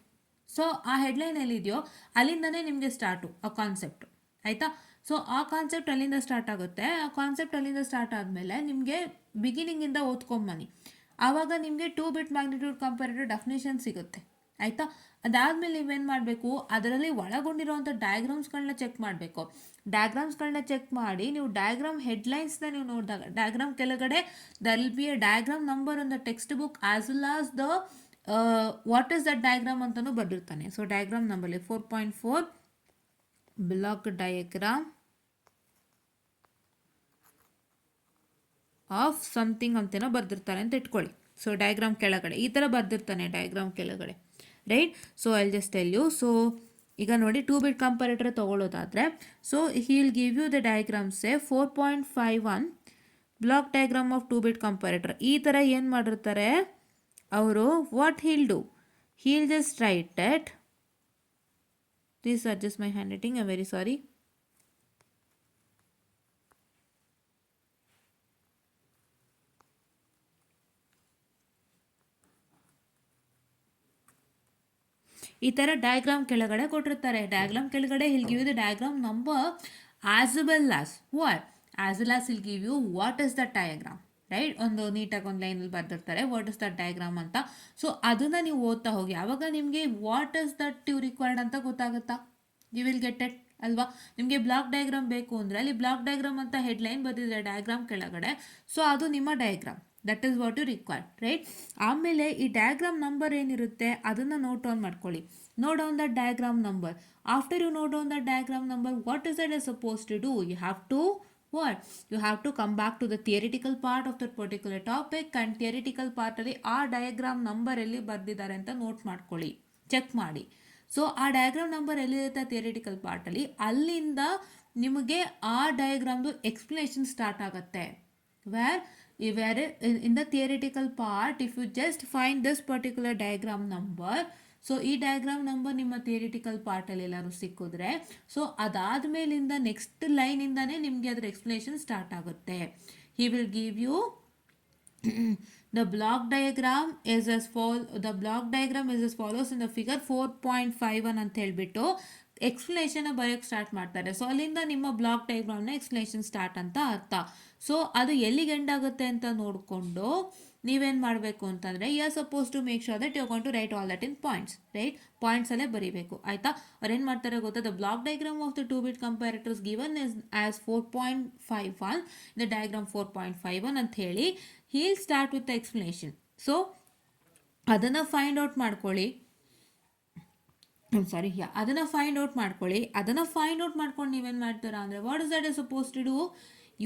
ಸೊ ಆ ಹೆಡ್ಲೈನ್ ಎಲ್ಲಿದೆಯೋ ಅಲ್ಲಿಂದನೇ ನಿಮಗೆ ಸ್ಟಾರ್ಟು ಆ ಕಾನ್ಸೆಪ್ಟು, ಆಯಿತಾ. ಸೊ ಆ ಕಾನ್ಸೆಪ್ಟ್ ಅಲ್ಲಿಂದ ಸ್ಟಾರ್ಟ್ ಆಗುತ್ತೆ. ಆ ಕಾನ್ಸೆಪ್ಟ್ ಅಲ್ಲಿಂದ ಸ್ಟಾರ್ಟ್ ಆದಮೇಲೆ ನಿಮಗೆ ಬಿಗಿನಿಂಗಿಂದ ಓದ್ಕೊಂಬನ್ನಿ. ಆವಾಗ ನಿಮಗೆ 2 bit ಮ್ಯಾಗ್ನಿಟ್ಯೂಡ್ ಕಂಪ್ಯಾರೇಟರ್ ಡೆಫಿನೇಷನ್ ಸಿಗುತ್ತೆ, ಆಯಿತಾ. ಅದಾದಮೇಲೆ ನೀವೇನು ಮಾಡಬೇಕು, ಅದರಲ್ಲಿ ಒಳಗೊಂಡಿರುವಂಥ ಡಯಾಗ್ರಾಮ್ಸ್ಗಳನ್ನ ಚೆಕ್ ಮಾಡಬೇಕು. ಡಯಾಗ್ರಾಮ್ಸ್ಗಳನ್ನ ಚೆಕ್ ಮಾಡಿ ನೀವು ಡಯಾಗ್ರಾಮ್ ಹೆಡ್ಲೈನ್ಸ್ನ ನೀವು ನೋಡಿದಾಗ, ಡಯಾಗ್ರಾಮ್ ಕೆಳಗಡೆ there will be a diagram number in the text book as well as the what is that diagram ಅಂತಲೂ ಬರೆದಿರ್ತಾನೆ. ಸೊ ಡಯಾಗ್ರಾಮ್ ನಂಬರ್ಲಿ 4.4 ಬ್ಲಾಕ್ ಡಯಾಗ್ರಾಮ್ ಆಫ್ ಸಮಥಿಂಗ್ ಅಂತೇನೋ ಬರೆದಿರ್ತಾರೆ ಅಂತ ಇಟ್ಕೊಳ್ಳಿ. ಸೊ ಡಯಾಗ್ರಾಮ್ ಕೆಳಗಡೆ ಈ ಥರ ಬರೆದಿರ್ತಾನೆ ಡಯಾಗ್ರಾಮ್ ಕೆಳಗಡೆ, right. So I just tell you. So ಈಗ ನೋಡಿ 2 bit ಕಂಪ್ಯಾರೇಟರ್ ತೊಗೊಳ್ಳೋದಾದರೆ, so he will give you the ಡಯಾಗ್ರಾಮ್ಸೇ 4.51 block diagram of 2 bit comparator. ಈ ಥರ ಏನು ಮಾಡಿರ್ತಾರೆ ಅವರು, what he'll do, he'll just write it. Please adjust my hand writing, I very sorry. ಈ ಥರ ಡಯಾಗ್ರಾಮ್ ಕೆಳಗಡೆ ಕೊಟ್ಟಿರ್ತಾರೆ. ಡಯಾಗ್ರಾಮ್ ಕೆಳಗಡೆ he'll give you the diagram number as well as he'll give you what is the diagram, right. ಒಂದು ನೀಟಾಗಿ ಒಂದು ಲೈನಲ್ಲಿ ಬರೆದಿರ್ತಾರೆ ವಾಟ್ ಇಸ್ ದಟ್ ಡಯಾಗ್ರಾಮ್ ಅಂತ. ಸೊ ಅದನ್ನು ನೀವು ಓದ್ತಾ ಹೋಗಿ, ಆವಾಗ ನಿಮಗೆ what is that you required ಅಂತ ಗೊತ್ತಾಗುತ್ತಾ, ಯು ವಿಲ್ ಗೆಟ್ ಇಟ್ ಅಲ್ವಾ. ನಿಮಗೆ ಬ್ಲಾಕ್ ಡಯಾಗ್ರಾಮ್ ಬೇಕು ಅಂದರೆ ಅಲ್ಲಿ ಬ್ಲಾಕ್ ಡಯಾಗ್ರಾಮ್ ಅಂತ ಹೆಡ್ಲೈನ್ ಬಂದಿದೆ ಡಯಾಗ್ರಾಮ್ ಕೆಳಗಡೆ. ಸೊ ಅದು ನಿಮ್ಮ diagram, that is what you required, right. ಆಮೇಲೆ ಈ ಡಯಾಗ್ರಾಮ್ ನಂಬರ್ ಏನಿರುತ್ತೆ ಅದನ್ನು ನೋಟ್ ಡೌನ್ ಮಾಡ್ಕೊಳ್ಳಿ. Note down the diagram number. After you note down the diagram number, what is that is suppose to do, you have to you have to come back to the theoretical part of that particular topic, and theoretical part ಅಲ್ಲಿ ಆ diagram number ಎಲ್ಲಿ ಬರೆದಿದ್ದಾರೆ ಅಂತ note ಮಾಡ್ಕೊಳ್ಳಿ, check ಮಾಡಿ. So ಆ diagram number ಎಲ್ಲಿರುತ್ತೆ theoretical ಪಾರ್ಟಲ್ಲಿ, ಅಲ್ಲಿಂದ ನಿಮಗೆ ಆ ಡಯಾಗ್ರಾಮ್ದು ಎಕ್ಸ್ಪ್ಲನೇಷನ್ ಸ್ಟಾರ್ಟ್ ಆಗುತ್ತೆ. where in the theoretical part, if you just find this particular diagram number, so ಈ ಡಯಾಗ್ರಾಮ್ ನಂಬರ್ ನಿಮ್ಮ ಥಿಯರಿಟಿಕಲ್ ಪಾರ್ಟಲ್ಲಿ ಎಲ್ಲರೂ ಸಿಕ್ಕಿದ್ರೆ, ಸೊ ಅದಾದಮೇಲಿಂದ ನೆಕ್ಸ್ಟ್ ಲೈನಿಂದನೇ ನಿಮಗೆ ಅದರ ಎಕ್ಸ್ಪ್ಲನೇಷನ್ ಸ್ಟಾರ್ಟ್ ಆಗುತ್ತೆ. He will give you the block diagram is as follows in the figure 4.51 ಅಂತ ಹೇಳ್ಬಿಟ್ಟು explanation ಬರೆಯೋಕ್ಕೆ start ಮಾಡ್ತಾರೆ. ಸೊ ಅಲ್ಲಿಂದ ನಿಮ್ಮ ಬ್ಲಾಕ್ ಡಯಾಗ್ರಾಮ್ನ ಎಕ್ಸ್ಪ್ಲನೇಷನ್ ಸ್ಟಾರ್ಟ್ ಅಂತ ಅರ್ಥ. ಸೊ ಅದು ಎಲ್ಲಿಗೆ ಎಂಡ್ ಆಗುತ್ತೆ ಅಂತ ನೋಡಿಕೊಂಡು ನೀವೇನು ಮಾಡಬೇಕು ಅಂತಂದರೆ you are suppose to make sure that you going to write all that in points, right? ಪಾಯಿಂಟ್ಸಲ್ಲೇ ಬರೀಬೇಕು, ಆಯಿತಾ? ಅವ್ರು ಏನು ಮಾಡ್ತಾರೆ ಗೊತ್ತಾ, the block diagram of the 2-bit comparators given is as 4.51, the diagram 4.51 ಅಂತ ಹೇಳಿ he'll start with the explanation. So ಅದನ್ನು ಫೈಂಡ್ ಔಟ್ ಮಾಡ್ಕೊಳ್ಳಿ. ಅದನ್ನು ಫೈಂಡ್ ಔಟ್ ಮಾಡ್ಕೊಂಡು ನೀವೇನು ಮಾಡ್ತೀರಾ ಅಂದರೆ, what is that is suppose to do?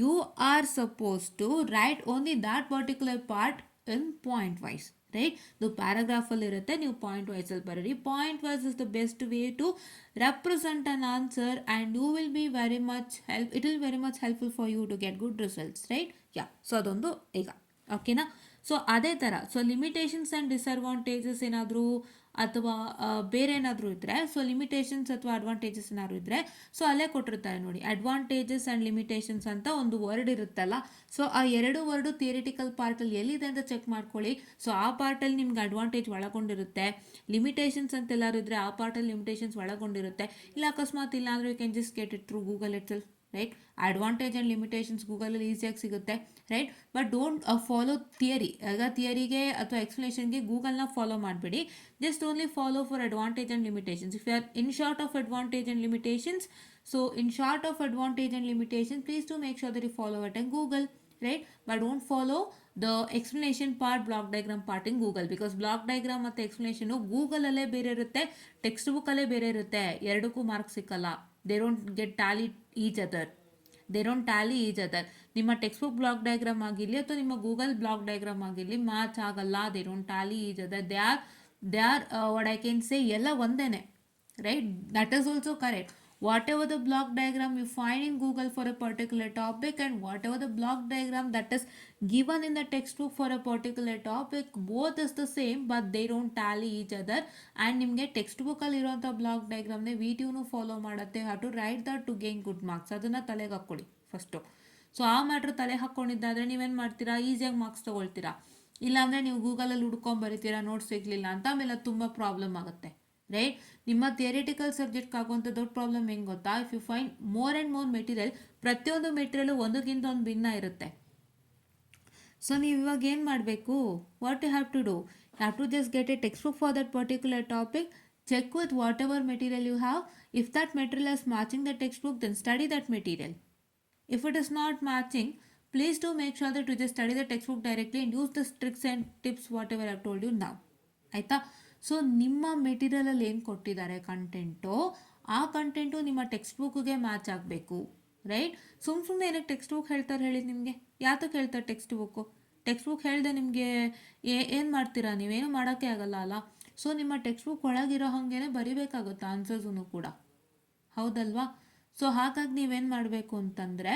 You are suppose to write only that particular part in point wise, right? ಇದು ಪ್ಯಾರಾಗ್ರಾಫಲ್ಲಿ ಇರುತ್ತೆ, ನೀವು ಪಾಯಿಂಟ್ ವೈಸಲ್ಲಿ ಬರೀರಿ. Point wise is the best way to represent an answer and you will be very much it will very much helpful for you to get good results, right? So ಅದೊಂದು ಈಗ ಓಕೆನಾ. So ಅದೇ ಥರ so limitations and disadvantages ಏನಾದರೂ ಅಥವಾ ಬೇರೆ ಏನಾದರೂ ಇದ್ದರೆ, ಸೊ ಲಿಮಿಟೇಷನ್ಸ್ ಅಥವಾ ಅಡ್ವಾಂಟೇಜಸ್ ಏನಾದರೂ ಇದ್ದರೆ, ಸೊ ಅಲ್ಲೇ ಕೊಟ್ಟಿರ್ತಾರೆ ನೋಡಿ, ಅಡ್ವಾಂಟೇಜಸ್ ಆ್ಯಂಡ್ ಲಿಮಿಟೇಷನ್ಸ್ ಅಂತ ಒಂದು ವರ್ಡ್ ಇರುತ್ತಲ್ಲ. ಸೊ ಆ ಎರಡು ವರ್ಡು ಥಿಯರಿಟಿಕಲ್ ಪಾರ್ಟಲ್ಲಿ ಎಲ್ಲಿದೆ ಅಂತ ಚೆಕ್ ಮಾಡ್ಕೊಳ್ಳಿ. ಸೊ ಆ ಪಾರ್ಟಲ್ಲಿ ನಿಮ್ಗೆ ಅಡ್ವಾಂಟೇಜ್ ಒಳಗೊಂಡಿರುತ್ತೆ, ಲಿಮಿಟೇಷನ್ಸ್ ಅಂತ ಎಲ್ಲರೂ ಇದ್ದರೆ ಆ ಪಾರ್ಟಲ್ಲಿ ಲಿಮಿಟೇಷನ್ಸ್ ಒಳಗೊಂಡಿರುತ್ತೆ. ಇಲ್ಲ ಅಕಸ್ಮಾತ್ ಇಲ್ಲ ಅಂದರೆ you can just get it through Google itself, right? Advantage and limitations ಗೂಗಲಲ್ಲಿ ಈಸಿಯಾಗಿ ಸಿಗುತ್ತೆ, right? But don't follow theory. ಆಗ ಥಿಯರಿಗೆ ಅಥವಾ ಎಕ್ಸ್ಪ್ಲನೇಷನ್ಗೆ ಗೂಗಲ್ನ ಫಾಲೋ ಮಾಡಿಬಿಡಿ. Just only follow for advantage and limitations. If you are in short of advantage and limitations, so in short of advantage and limitation, please do make sure that you follow it in Google, right? But don't follow the explanation part, block diagram part in Google, because block diagram ಮತ್ತು explanation Google ಅಲ್ಲೇ ಬೇರೆ ಇರುತ್ತೆ, text book ಅಲ್ಲೇ ಬೇರೆ ಇರುತ್ತೆ, ಎರಡಕ್ಕೂ mark ಸಿಕ್ಕಲ್ಲ. They don't get Tally each other. ನಿಮ್ಮ ಟೆಕ್ಸ್ಟ್ ಬುಕ್ ಬ್ಲಾಕ್ ಡಯಾಗ್ರಾಮ್ ಆಗಿರಲಿ ಅಥವಾ ನಿಮ್ಮ ಗೂಗಲ್ ಬ್ಲಾಕ್ ಡಯಾಗ್ರಾಮ್ ಆಗಿರಲಿ ಮ್ಯಾಚ್ ಆಗಲ್ಲ. They don't Tally each other. They are what I can ಸೇ ಎಲ್ಲ ಒಂದೇನೆ, right? That is also correct. Whatever the block diagram you find in Google for a particular topic and whatever the block diagram that is given in the textbook for a particular topic, both is the same but they don't tally each other. And ನಿಮಗೆ text ಬುಕ್ಕಲ್ಲಿ ಇರೋಂಥ block ಡಯಾಗ್ರಾಮ್ನೇ ವಿಟಿಯೂನು follow ಮಾಡುತ್ತೆ. Have to write that to gain good marks. ಅದನ್ನು ತಲೆಗೆ ಹಾಕ್ಕೊಳ್ಳಿ first. So ಆ ಮ್ಯಾಟ್ರ್ ತಲೆ ಹಾಕ್ಕೊಂಡಿದ್ದಾದರೆ ನೀವೇನು ಮಾಡ್ತೀರಾ, ಈಸಿಯಾಗಿ ಮಾರ್ಕ್ಸ್ ತೊಗೊಳ್ತೀರಾ. ಇಲ್ಲಾಂದರೆ ನೀವು ಗೂಗಲಲ್ಲಿ ಹುಡ್ಕೊಂಡು ಬರೀತೀರಾ, ನೋಟ್ಸ್ ಸಿಗಲಿಲ್ಲ ಅಂತ, ಆಮೇಲೆ ತುಂಬ ಪ್ರಾಬ್ಲಮ್ ಆಗುತ್ತೆ, ರೈಟ್? ನಿಮ್ಮ ಥಿಯರಿಟಿಕಲ್ ಸಬ್ಜೆಕ್ಟ್ ಆಗುವಂಥ ದೊಡ್ಡ ಪ್ರಾಬ್ಲಮ್ ಹೆಂಗೆ ಗೊತ್ತಾ, if you find more and more material, ಪ್ರತಿಯೊಂದು ಮೆಟೀರಿಯಲು ಒಂದಕ್ಕಿಂತ ಒಂದು ಭಿನ್ನ ಇರುತ್ತೆ. ಸೊ ನೀವು ಇವಾಗ ಏನು ಮಾಡಬೇಕು, what you have to do, you have to just get a text book for that particular topic, check with whatever material you have. If that material is matching the text book, then study that material. If it is not matching, please do make sure that you just study the textbook directly and use the tricks and tips whatever I have told you now. ಆಯಿತಾ? So ನಿಮ್ಮ ಮೆಟೀರಿಯಲಲ್ಲಿ ಏನು ಕೊಟ್ಟಿದ್ದಾರೆ content, ಆ content ನಿಮ್ಮ text ಬುಕ್ಗೆ match ಆಗಬೇಕು, right? ಸುಮ್ಮನೆ ಏನಕ್ಕೆ ಟೆಕ್ಸ್ಟ್ ಬುಕ್ ಹೇಳ್ತಾರೆ ಹೇಳಿ ನಿಮಗೆ? ಯಾತಕ್ಕೆ ಹೇಳ್ತಾರೆ ಟೆಕ್ಸ್ಟ್ ಬುಕ್ ಹೇಳಿದೆ ನಿಮಗೆ ಏನು ಮಾಡ್ತೀರಾ, ನೀವೇನು ಮಾಡೋಕ್ಕೆ ಆಗಲ್ಲ ಅಲ್ಲ. ಸೊ ನಿಮ್ಮ ಟೆಕ್ಸ್ಟ್ ಬುಕ್ ಒಳಗಿರೋ ಹಾಗೇ ಬರಿಬೇಕಾಗುತ್ತೆ ಆನ್ಸರ್ಸೂ ಕೂಡ, ಹೌದಲ್ವಾ? ಸೊ ಹಾಗಾಗಿ ನೀವೇನು ಮಾಡಬೇಕು ಅಂತಂದರೆ,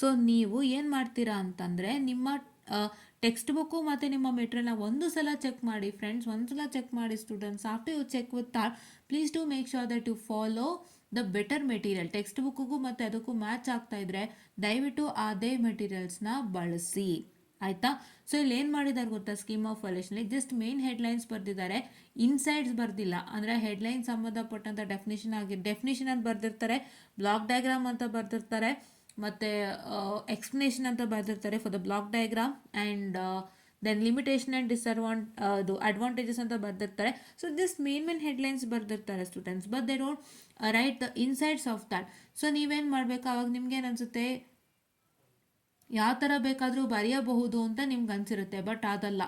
ಸೊ ನೀವು ಏನು ಮಾಡ್ತೀರಾ ಅಂತಂದರೆ, ನಿಮ್ಮ ಟೆಕ್ಸ್ಟ್ ಬುಕ್ಕು ಮತ್ತು ನಿಮ್ಮ ಮೆಟೀರಿಯಲ್ನ ಒಂದು ಸಲ ಚೆಕ್ ಮಾಡಿ ಫ್ರೆಂಡ್ಸ್, ಒಂದು ಸಲ ಚೆಕ್ ಮಾಡಿ students. After you check with that, please to make sure that you follow the better material. ಟೆಕ್ಸ್ಟ್ ಬುಕ್ಕಿಗೂ ಮತ್ತು ಅದಕ್ಕೂ ಮ್ಯಾಚ್ ಆಗ್ತಾಯಿದ್ರೆ ದಯವಿಟ್ಟು ಅದೇ ಮೆಟೀರಿಯಲ್ಸ್ನ ಬಳಸಿ, ಆಯಿತಾ? ಸೊ ಇಲ್ಲಿ ಏನು ಮಾಡಿದ್ದಾರೆ ಗೊತ್ತಾ, ಸ್ಕೀಮ್ ಆಫ್ ವಾಲ್ಯೂಷನಲ್ಲಿ ಜಸ್ಟ್ ಮೇನ್ ಹೆಡ್ಲೈನ್ಸ್ ಬರೆದಿದ್ದಾರೆ, ಇನ್ಸೈಡ್ಸ್ ಬರ್ದಿಲ್ಲ. ಅಂದರೆ ಹೆಡ್ಲೈನ್ ಸಂಬಂಧಪಟ್ಟಂಥ ಡೆಫಿನೇಷನ್ ಅಂತ ಬರೆದಿರ್ತಾರೆ, ಬ್ಲಾಕ್ ಡಯಾಗ್ರಾಮ್ ಅಂತ ಬರೆದಿರ್ತಾರೆ, ಮತ್ತು ಎಕ್ಸ್ಪ್ಲನೇಷನ್ ಅಂತ ಬರೆದಿರ್ತಾರೆ for the block diagram, and then limitation and advantages ಅಂತ ಬರೆದಿರ್ತಾರೆ. ಸೊ ಜಸ್ಟ್ ಮೇನ್ ಹೆಡ್ಲೈನ್ಸ್ ಬರೆದಿರ್ತಾರೆ students, but they don't write the insides of that. So ನೀವೇನು ಮಾಡಬೇಕು, ಅವಾಗ ನಿಮ್ಗೇನು ಅನಿಸುತ್ತೆ, ಯಾವ ಥರ ಬೇಕಾದರೂ ಬರೆಯಬಹುದು ಅಂತ ನಿಮ್ಗೆ ಅನಿಸಿರುತ್ತೆ, ಬಟ್ ಅದಲ್ಲ.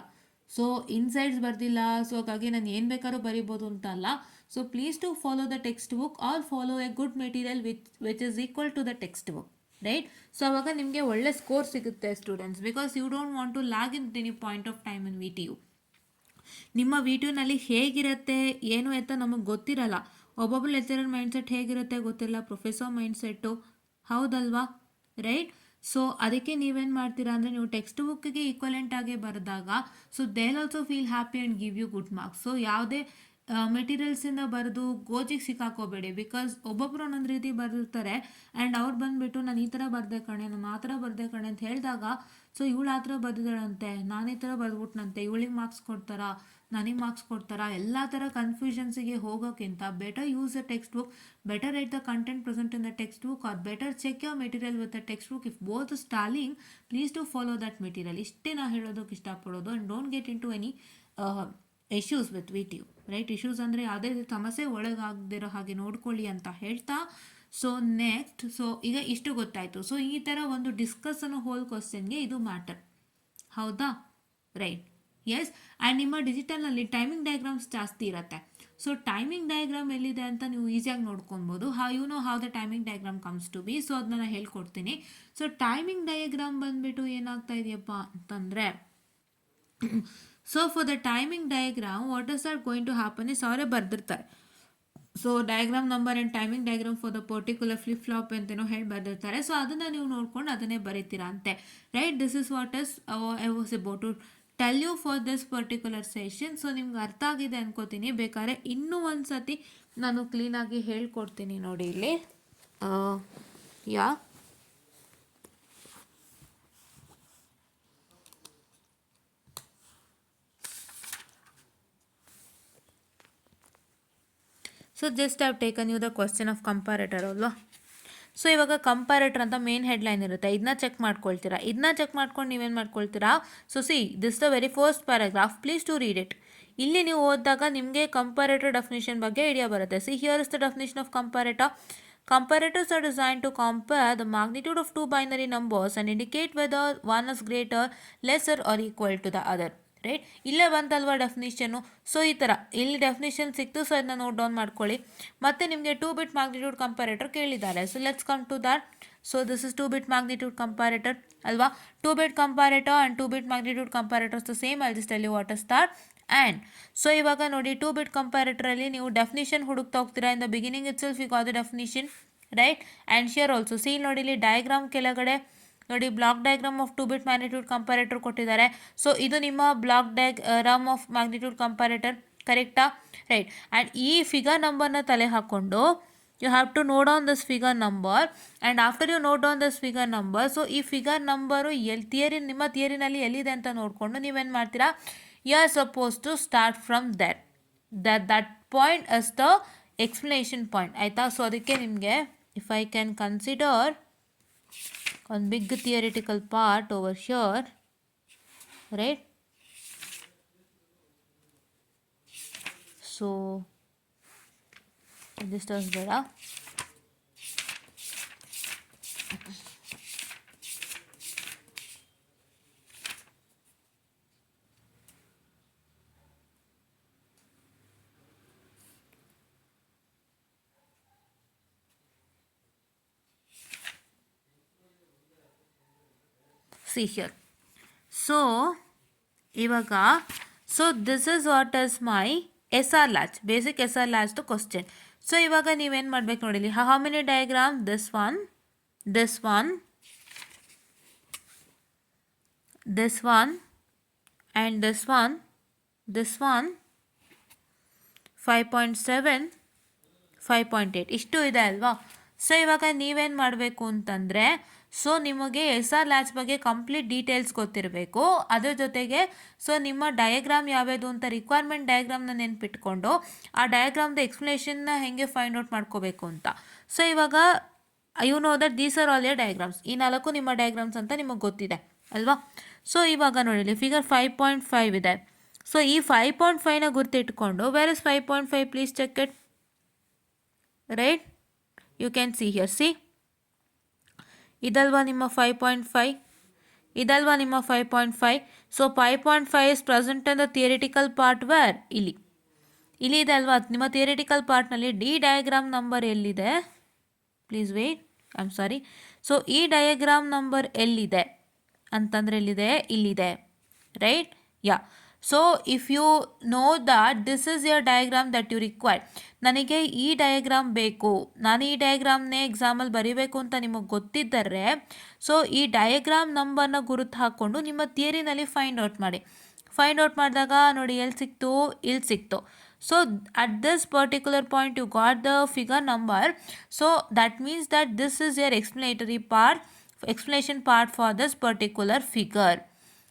ಸೊ ಇನ್ಸೈಡ್ಸ್ ಬರ್ದಿಲ್ಲ, ಸೊ ಹಾಗಾಗಿ ನಾನು ಏನು ಬೇಕಾದ್ರೂ ಬರಿಬೋದು ಅಂತ ಅಲ್ಲ. So please to follow the text book or follow a good material which is equal to the text book, right? So ಅವಾಗ ನಿಮಗೆ ಒಳ್ಳೆ ಸ್ಕೋರ್ ಸಿಗುತ್ತೆ students, because you don't want to lag in any point of time in VTU. ನಿಮ್ಮ ವಿಟಿಯುನಲ್ಲಿ ಹೇಗಿರುತ್ತೆ ಏನು ಅಂತ ನಮಗೆ ಗೊತ್ತಿರಲ್ಲ. ಒಬ್ಬೊಬ್ಬರು ಲೆಕ್ಚರರ್ ಮೈಂಡ್ಸೆಟ್ ಹೇಗಿರುತ್ತೆ ಗೊತ್ತಿಲ್ಲ, ಪ್ರೊಫೆಸರ್ ಮೈಂಡ್ಸೆಟ್ಟು, ಹೌದಲ್ವಾ, ರೈಟ್? ಸೊ ಅದಕ್ಕೆ ನೀವೇನು ಮಾಡ್ತೀರಾ ಅಂದರೆ, ನೀವು ಟೆಕ್ಸ್ಟ್ ಬುಕ್ಕಿಗೆ ಈಕ್ವಲೆಂಟ್ ಆಗಿ ಬರೆದಾಗ so they also feel happy and give you good marks. So ಯಾವುದೇ ಮೆಟೀರಿಯಲ್ಸಿಂದ ಬರೆದು ಗೋಜಿಗೆ ಸಿಕ್ಕಾಕೋಬೇಡಿ, ಬಿಕಾಸ್ ಒಬ್ಬೊಬ್ಬರು ಒಂದೊಂದು ರೀತಿ ಬರೆದಿರ್ತಾರೆ ಆ್ಯಂಡ್ ಅವ್ರು ಬಂದುಬಿಟ್ಟು ನಾನು ಈ ಥರ ಬರೆದೆ ಕಣೆ, ನಾನು ಆ ಥರ ಬರೆದೆ ಕಣೆ ಅಂತ ಹೇಳಿದಾಗ, ಸೊ ಇವಳು ಆ ಥರ ಬರೆದಿದ್ದಾಳಂತೆ, ನಾನು ಈ ಥರ ಬರೆದ್ಬಿಟ್ನಂತೆ, ಇವಳಿಗೆ ಮಾರ್ಕ್ಸ್ ಕೊಡ್ತಾರಾ, ನನಗೆ ಮಾರ್ಕ್ಸ್ ಕೊಡ್ತಾರಾ, ಎಲ್ಲ ಥರ ಕನ್ಫ್ಯೂಷನ್ಸಿಗೆ ಹೋಗೋಕ್ಕಿಂತ better use a textbook, better write the content present in the text book, or better check your material with the text book. If both stalling, please to follow that material. ಇಷ್ಟೇ ನಾ ಹೇಳೋದಕ್ಕೆ ಇಷ್ಟಪಡೋದು. And don't get into any issues with you, right? Issues ಅಂದರೆ ಯಾವುದೇ ಸಮಸ್ಯೆ ಒಳಗಾಗದಿರೋ ಹಾಗೆ ನೋಡ್ಕೊಳ್ಳಿ ಅಂತ ಹೇಳ್ತಾ, ಸೊ ನೆಕ್ಸ್ಟ್, ಸೊ ಈಗ ಇಷ್ಟು ಗೊತ್ತಾಯಿತು. ಸೊ ಈ ಥರ ಒಂದು ಡಿಸ್ಕಸ್ ಅನ್ನೋ ಹೋಲ್ ಕ್ವಶನ್ಗೆ ಇದು ಮ್ಯಾಟರ್, ಹೌದಾ? Right, S. ಆ್ಯಂಡ್ ನಿಮ್ಮ ಡಿಜಿಟಲ್ನಲ್ಲಿ ಟೈಮಿಂಗ್ ಡಯಾಗ್ರಾಮ್ಸ್ ಜಾಸ್ತಿ ಇರುತ್ತೆ. ಸೊ ಟೈಮಿಂಗ್ ಡಯಾಗ್ರಾಮ್ ಎಲ್ಲಿದೆ ಅಂತ ನೀವು ಈಸಿಯಾಗಿ ನೋಡ್ಕೊಬೋದು. How the timing diagram comes to be. So ಅದನ್ನ ನಾನು ಹೇಳ್ಕೊಡ್ತೀನಿ. ಸೊ ಟೈಮಿಂಗ್ ಡಯಾಗ್ರಾಮ್ ಬಂದುಬಿಟ್ಟು ಏನಾಗ್ತಾ ಇದೆಯಪ್ಪ ಅಂತಂದರೆ, so for the timing diagram what is are going to happen is ಅವರೇ ಬರೆದಿರ್ತಾರೆ. So diagram number and timing diagram for the particular flip flop ಅಂತೇನೋ ಹೇಳಿ ಬರೆದಿರ್ತಾರೆ. ಸೊ ಅದನ್ನು ನೀವು ನೋಡ್ಕೊಂಡು ಅದನ್ನೇ ಬರೀತೀರಾ ಅಂತೆ, right? This is what is I was about to tell you for this particular session. So ನಿಮ್ಗೆ ಅರ್ಥ ಆಗಿದೆ ಅನ್ಕೋತೀನಿ. ಬೇಕಾದ್ರೆ ಇನ್ನೂ ಒಂದು ಸತಿ ನಾನು ಕ್ಲೀನಾಗಿ ಹೇಳ್ಕೊಡ್ತೀನಿ ನೋಡಿ ಇಲ್ಲಿ. Yeah so just I have taken you the question of comparator ಅಲ್ವಾ? ಸೊ ಇವಾಗ ಕಂಪ್ಯಾರೇಟರ್ ಅಂತ ಮೇನ್ ಹೆಡ್ಲೈನ್ ಇರುತ್ತೆ, ಇದನ್ನ ಚೆಕ್ ಮಾಡ್ಕೊಳ್ತೀರಾ. ಇದನ್ನ ಚೆಕ್ ಮಾಡ್ಕೊಂಡು ನೀವೇನು ಮಾಡ್ಕೊಳ್ತೀರಾ? So see this the very first paragraph, please to read it. ಇಲ್ಲಿ ನೀವು ಓದಿದಾಗ ನಿಮಗೆ ಕಂಪ್ಯಾರೇಟರ್ ಡೆಫಿನಿಷನ್ ಬಗ್ಗೆ ಐಡಿಯಾ ಬರುತ್ತೆ. See here is the definition of comparator. Comparators are designed to compare the magnitude of two binary numbers and indicate whether one is greater, lesser or equal to the other. Right, ಇಲ್ಲೇ ಬಂತಲ್ವಾ ಡೆಫಿನಿಷನ್ನು. So ಈ ಥರ ಇಲ್ಲಿ definition ಸಿಕ್ತು. So ಅದನ್ನ note down ಮಾಡ್ಕೊಳ್ಳಿ. ಮತ್ತು ನಿಮಗೆ 2-bit magnitude comparator ಕೇಳಿದ್ದಾರೆ. So let's come to that. So this is 2-bit magnitude comparator ಅಲ್ವಾ? 2-bit comparator and 2-bit magnitude comparators the same. I just tell you what is that. And so ಇವಾಗ ನೋಡಿ 2-bit ಕಂಪ್ಯಾರೇಟರಲ್ಲಿ ನೀವು definition ಹುಡುಕ್ತಾ ಹೋಗ್ತೀರಾ. In the beginning itself you got the definition, right? And here also see ನೋಡಿ ಇಲ್ಲಿ diagram ಕೆಳಗಡೆ ನೋಡಿ block diagram of 2-bit magnitude comparator ಕೊಟ್ಟಿದ್ದಾರೆ. ಸೊ ಇದು ನಿಮ್ಮ block diagram of magnitude comparator, ಕರೆಕ್ಟಾ? ರೈಟ್. ಆ್ಯಂಡ್ ಈ ಫಿಗರ್ ನಂಬರ್ನ ತಲೆ ಹಾಕ್ಕೊಂಡು you have to note on this figure number. And after you note on this figure number, so ಈ figure number ನಿಮ್ಮ ಥಿಯರಿನಲ್ಲಿ ಎಲ್ಲಿದೆ ಅಂತ ನೋಡಿಕೊಂಡು ನೀವೇನು ಮಾಡ್ತೀರಾ? You are suppose to start from that point is the explanation point, ಆಯಿತಾ? So ಅದಕ್ಕೆ ನಿಮಗೆ if I can consider one big theoretical part over here, right? So this does better. See here. So ಇವಾಗ so this is what is my SR latch, basic SR latch the question. So ಇವಾಗ ನೀವೇನು ಮಾಡ್ಬೇಕು ನೋಡಿಲಿ, how many diagram? This one, this one, this one and this one, this one, 5.7, 5.8 ಇಷ್ಟು ಇದೆ ಅಲ್ವಾ? So ಇವಾಗ ನೀವೇನು ಮಾಡಬೇಕು ಅಂತಂದರೆ, ಸೊ ನಿಮಗೆ SR ಲ್ಯಾಚ್ ಬಗ್ಗೆ ಕಂಪ್ಲೀಟ್ ಡೀಟೇಲ್ಸ್ ಗೊತ್ತಿರಬೇಕು. ಅದ್ರ ಜೊತೆಗೆ ಸೊ ನಿಮ್ಮ ಡಯಾಗ್ರಾಮ್ ಯಾವ್ಯಾವುದು ಅಂತ ರಿಕ್ವೈರ್ಮೆಂಟ್ ಡಯಾಗ್ರಾಮ್ನ ನೆನ್ಪಿಟ್ಕೊಂಡು ಆ ಡಯಾಗ್ರಾಮ್ದು ಎಕ್ಸ್ಪ್ಲನೇಷನ್ನ ಹೇಗೆ ಫೈಂಡ್ ಔಟ್ ಮಾಡ್ಕೋಬೇಕು ಅಂತ. ಸೊ ಇವಾಗ you know that these are all your diagrams. ಈ 4 ನಿಮ್ಮ ಡಯಾಗ್ರಾಮ್ಸ್ ಅಂತ ನಿಮಗೆ ಗೊತ್ತಿದೆ ಅಲ್ವಾ? ಸೊ ಇವಾಗ ನೋಡಿಲಿ ಫಿಗರ್ 5.5 ಇದೆ. ಸೊ ಈ 5.5ನ ಗುರ್ತಿಟ್ಕೊಂಡು where is 5.5? Please check it, right? You can see here, see ಇದಲ್ವಾ ನಿಮ್ಮ 5.5, ಇದಲ್ವಾ ನಿಮ್ಮ 5.5. So 5.5 is present in the theoretical part where? ಇಲ್ಲಿ ಇದೆ ಅಲ್ವಾ ನಿಮ್ಮ ಥಿಯರಿಟಿಕಲ್ ಪಾರ್ಟ್ನಲ್ಲಿ. ಡಿ ಡಯಾಗ್ರಾಮ್ ನಂಬರ್ ಎಲ್ಲಿದೆ? Please wait, I am sorry. So ಈ ಡಯಾಗ್ರಾಮ್ ನಂಬರ್ ಎಲ್ಲಿದೆ ಅಂತಂದರೆ ಎಲ್ಲಿದೆ? ಇಲ್ಲಿದೆ, right? Yeah. So if you know that this is your diagram that you require, ನನಗೆ ಈ ಡಯಾಗ್ರಾಮ್ ಬೇಕು, ನಾನು ಈ ಡಯಾಗ್ರಾಮ್ನೇ ಎಕ್ಸಾಮಲ್ಲಿ ಬರೀಬೇಕು ಅಂತ ನಿಮಗೆ ಗೊತ್ತಿದ್ದರೆ, ಸೊ ಈ ಡಯಾಗ್ರಾಮ್ ನಂಬರ್ನ ಗುರುತು ಹಾಕ್ಕೊಂಡು ನಿಮ್ಮ ಥಿಯರಿನಲ್ಲಿ ಫೈಂಡ್ ಔಟ್ ಮಾಡಿ. ಫೈಂಡ್ ಔಟ್ ಮಾಡಿದಾಗ ನೋಡಿ ಎಲ್ಲಿ ಸಿಕ್ತು? ಇಲ್ಲಿ ಸಿಕ್ತು. So at this particular point you got the figure number. So that means that this is your explanation part for this particular figure.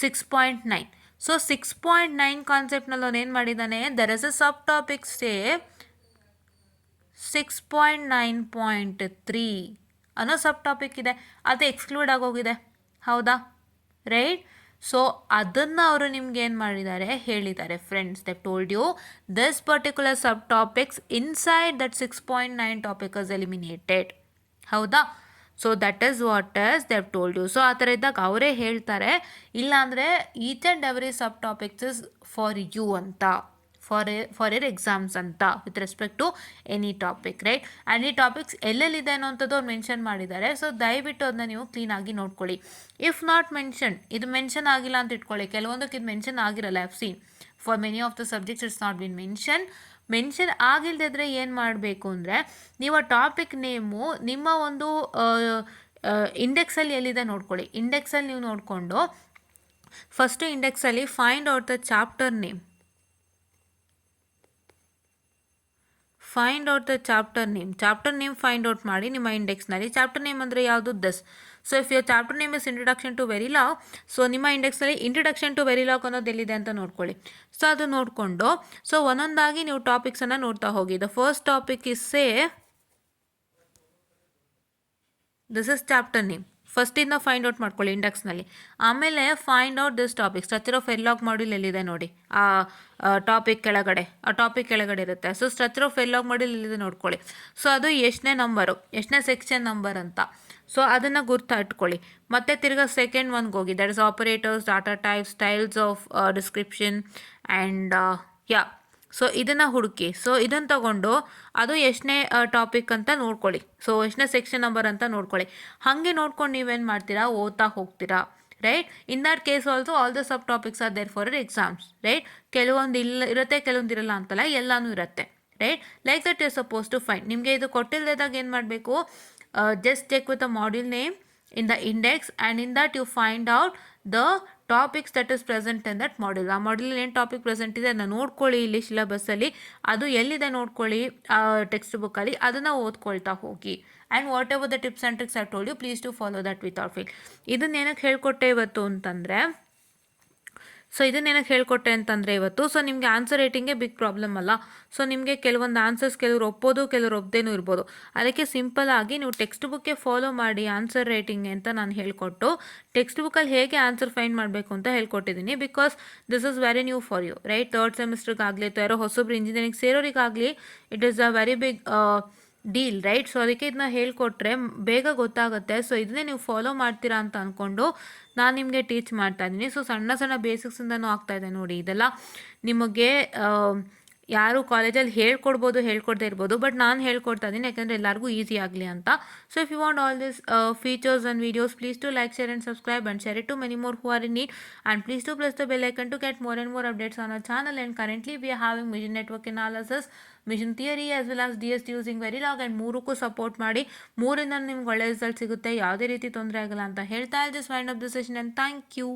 6.9. ಸೊ 6.9 ಕಾನ್ಸೆಪ್ಟ್ನಲ್ಲಿ ಅವನು ಏನು ಮಾಡಿದ್ದಾನೆ, there is a subtopic say 6.9.3 ಅನ್ನೋ ಸಬ್ ಟಾಪಿಕ್ ಇದೆ, ಅದು ಎಕ್ಸ್ಕ್ಲೂಡ್ ಆಗೋಗಿದೆ, ಹೌದಾ, ರೈಟ್. ಸೊ ಅದನ್ನು ಅವರು ನಿಮ್ಗೆ ಏನು ಮಾಡಿದ್ದಾರೆ ಹೇಳಿದ್ದಾರೆ friends. They told you this particular subtopics inside that 6.9 topic is eliminated, ಹೌದಾ. So that is what is they told you. So ಆ ಥರ ಇದ್ದಾಗ ಅವರೇ ಹೇಳ್ತಾರೆ, ಇಲ್ಲಾಂದರೆ each and every subtopics is for you ಅಂತ, ಫಾರ್ ಯರ್ ಎಕ್ಸಾಮ್ಸ್ ಅಂತ, with respect to any topic, right. And ಈ ಟಾಪಿಕ್ಸ್ ಎಲ್ಲೆಲ್ಲಿದೆ ಅನ್ನೋಂಥದ್ದು ಅವ್ರು ಮೆನ್ಷನ್ ಮಾಡಿದ್ದಾರೆ. ಸೊ ದಯವಿಟ್ಟು ಅದನ್ನ ನೀವು ಕ್ಲೀನಾಗಿ ನೋಡ್ಕೊಳ್ಳಿ. ಇಫ್ ನಾಟ್ ಮೆನ್ಷನ್, ಇದು ಮೆನ್ಷನ್ ಆಗಿಲ್ಲ ಅಂತ ಇಟ್ಕೊಳ್ಳಿ, ಕೆಲವೊಂದಕ್ಕೆ ಇದು ಮೆನ್ಷನ್ ಆಗಿರಲ್ಲ. I have seen for many of the subjects it's not been mention ಆಗಿಲ್ಲದಿದ್ರೆ ಏನು ಮಾಡಬೇಕು ಅಂದರೆ, ನೀವು ಆ ಟಾಪಿಕ್ ನೇಮು ನಿಮ್ಮ ಒಂದು ಇಂಡೆಕ್ಸಲ್ಲಿ ಎಲ್ಲಿದೆ ನೋಡ್ಕೊಳ್ಳಿ. ಇಂಡೆಕ್ಸಲ್ಲಿ ನೀವು ನೋಡಿಕೊಂಡು ಫಸ್ಟು ಇಂಡೆಕ್ಸಲ್ಲಿ find out the chapter name, chapter name find out ಮಾಡಿ ನಿಮ್ಮ ಇಂಡೆಕ್ಸ್ನಲ್ಲಿ. ಚಾಪ್ಟರ್ ನೇಮ್ ಅಂದರೆ ಯಾವುದು, thus. So if your chapter name is introduction to Verilog, so ನಿಮ್ಮ ಇಂಡೆಕ್ಸ್ನಲ್ಲಿ ಇಂಟ್ರಡಕ್ಷನ್ ಟು ವೆರಿಲಾಗ್ ಅನ್ನೋದು ಎಲ್ಲಿದೆ ಅಂತ ನೋಡ್ಕೊಳ್ಳಿ. ಸೊ ಅದು ನೋಡಿಕೊಂಡು ಸೊ ಒಂದೊಂದಾಗಿ ನೀವು ಟಾಪಿಕ್ಸನ್ನು ನೋಡ್ತಾ ಹೋಗಿ. The first topic is say this is chapter name. ಫಸ್ಟಿಂದ ಫೈಂಡ್ ಔಟ್ ಮಾಡ್ಕೊಳ್ಳಿ ಇಂಡೆಕ್ಸ್ನಲ್ಲಿ. ಆಮೇಲೆ find out this topic. Structure of Verilog module ಎಲ್ಲಿದೆ ನೋಡಿ, ಆ ಟಾಪಿಕ್ ಕೆಳಗಡೆ ಇರುತ್ತೆ. So structure of Verilog module ಎಲ್ಲಿದೆ ನೋಡ್ಕೊಳ್ಳಿ. ಸೊ ಅದು ಎಷ್ಟನೇ ನಂಬರು, ಎಷ್ಟನೇ ಸೆಕ್ಷನ್ ನಂಬರ್ ಅಂತ, ಸೊ ಅದನ್ನು ಗುರ್ತಾ ಇಟ್ಕೊಳ್ಳಿ. ಮತ್ತೆ ತಿರ್ಗಾ ಸೆಕೆಂಡ್ ಒನ್ಗೆ ಹೋಗಿ, that is operators, data types, styles of description and so ಇದನ್ನು ಹುಡುಕಿ. ಸೊ ಇದನ್ನು ತಗೊಂಡು ಅದು ಎಷ್ಟನೇ ಟಾಪಿಕ್ ಅಂತ ನೋಡ್ಕೊಳ್ಳಿ, ಸೊ ಎಷ್ಟನೇ ಸೆಕ್ಷನ್ ನಂಬರ್ ಅಂತ ನೋಡ್ಕೊಳ್ಳಿ. ಹಾಗೆ ನೋಡ್ಕೊಂಡು ನೀವೇನು ಮಾಡ್ತೀರಾ, ಓದ್ತಾ ಹೋಗ್ತೀರಾ, right. In that case also all the sub topics are there for exams, right. ಕೆಲವೊಂದು ಇರುತ್ತೆ, ಕೆಲವೊಂದು ಇರಲ್ಲ ಅಂತಲ್ಲ, ಎಲ್ಲನೂ ಇರುತ್ತೆ, ರೈಟ್. Like that you suppose to find. ನಿಮಗೆ ಇದು ಕೊಟ್ಟಿಲ್ಲದಾಗ ಏನು ಮಾಡಬೇಕು, just check with the module name in the index, and in that you find out the topics that is present in that module. ಆ ಮಾಡ್ಯೂಲ್ ಏನು ಟಾಪಿಕ್ ಪ್ರೆಸೆಂಟ್ ಇದೆ ಅದನ್ನು ನೋಡ್ಕೊಳ್ಳಿ. ಇಲ್ಲಿ ಸಿಲೆಬಸ್ಸಲ್ಲಿ ಅದು ಎಲ್ಲಿದೆ ನೋಡ್ಕೊಳ್ಳಿ, ಟೆಕ್ಸ್ಟ್ ಬುಕ್ಕಲ್ಲಿ ಅದನ್ನು ಓದ್ಕೊಳ್ತಾ ಹೋಗಿ. And whatever the tips and tricks I told you, please to follow that without fail. ಇದನ್ನ ಏನಕ್ಕೆ ಹೇಳ್ಕೊಟ್ಟೆ ಇವತ್ತು ಅಂತಂದರೆ, ಇವತ್ತು ಸೊ ನಿಮಗೆ ಆನ್ಸರ್ ರೈಟಿಂಗೇ ಬಿಗ್ ಪ್ರಾಬ್ಲಮ್ ಅಲ್ಲ. ಸೊ ನಿಮಗೆ ಕೆಲವೊಂದು ಆನ್ಸರ್ಸ್ ಕೆಲವರು ಒಪ್ಪೋದು, ಕೆಲವರು ಒಪ್ಪದೇನೂ ಇರ್ಬೋದು. ಅದಕ್ಕೆ ಸಿಂಪಲ್ ಆಗಿ ನೀವು ಟೆಕ್ಸ್ಟ್ ಬುಕ್ಕೆ ಫಾಲೋ ಮಾಡಿ ಆನ್ಸರ್ ರೈಟಿಂಗ್ ಅಂತ ನಾನು ಹೇಳ್ಕೊಟ್ಟು, ಟೆಕ್ಸ್ಟ್ ಬುಕ್ಕಲ್ಲಿ ಹೇಗೆ ಆನ್ಸರ್ ಫೈಂಡ್ ಮಾಡಬೇಕು ಅಂತ ಹೇಳ್ಕೊಟ್ಟಿದ್ದೀನಿ. Because this is very new for you, right. Third ಸೆಮಿಸ್ಟರ್ಗಾಗಲಿ ಅಥವಾ ಯಾರೋ ಹೊಸೊಬ್ರು ಇಂಜಿನಿಯರಿಂಗ್ ಸೇರೋರಿಗಾಗಲಿ it is a very big deal, right. So ಅದಕ್ಕೆ ಇದನ್ನ ಹೇಳ್ಕೊಟ್ರೆ ಬೇಗ ಗೊತ್ತಾಗುತ್ತೆ. ಸೊ ಇದನ್ನೇ ನೀವು ಫಾಲೋ ಮಾಡ್ತೀರಾ ಅಂತ ಅಂದ್ಕೊಂಡು ನಾನು ನಿಮಗೆ ಟೀಚ್ ಮಾಡ್ತಾ ಇದ್ದೀನಿ. ಸೊ ಸಣ್ಣ ಸಣ್ಣ ಬೇಸಿಕ್ಸಿಂದನೂ ಆಗ್ತಾಯಿದೆ ನೋಡಿ. ಇದೆಲ್ಲ ನಿಮಗೆ ಯಾರು ಕಾಲೇಜಲ್ಲಿ ಹೇಳ್ಕೊಡದೇ ಇರ್ಬೋದು, ಬಟ್ ನಾನು ಹೇಳ್ಕೊಡ್ತಾ ಇದ್ದೀನಿ ಯಾಕಂದರೆ ಎಲ್ಲರಿಗೂ ಈಸಿ ಆಗಲಿ ಅಂತ. So if you want all this features and videos, please to like, share and subscribe and share it to many more who are in need, and please to press the bell icon to get more and more updates on our channel. And currently we are having mission network analysis, mission theory as well as DST using Verilog, and ಮೂರಕ್ಕೂ support ಮಾಡಿ. ಮೂರಿಂದ ನಿಮ್ಗೆ ಒಳ್ಳೆ result ಸಿಗುತ್ತೆ, ಯಾವುದೇ ರೀತಿ ತೊಂದರೆ ಆಗಲ್ಲ ಅಂತ ಹೇಳ್ತಾ, I just wind up the session and thank you.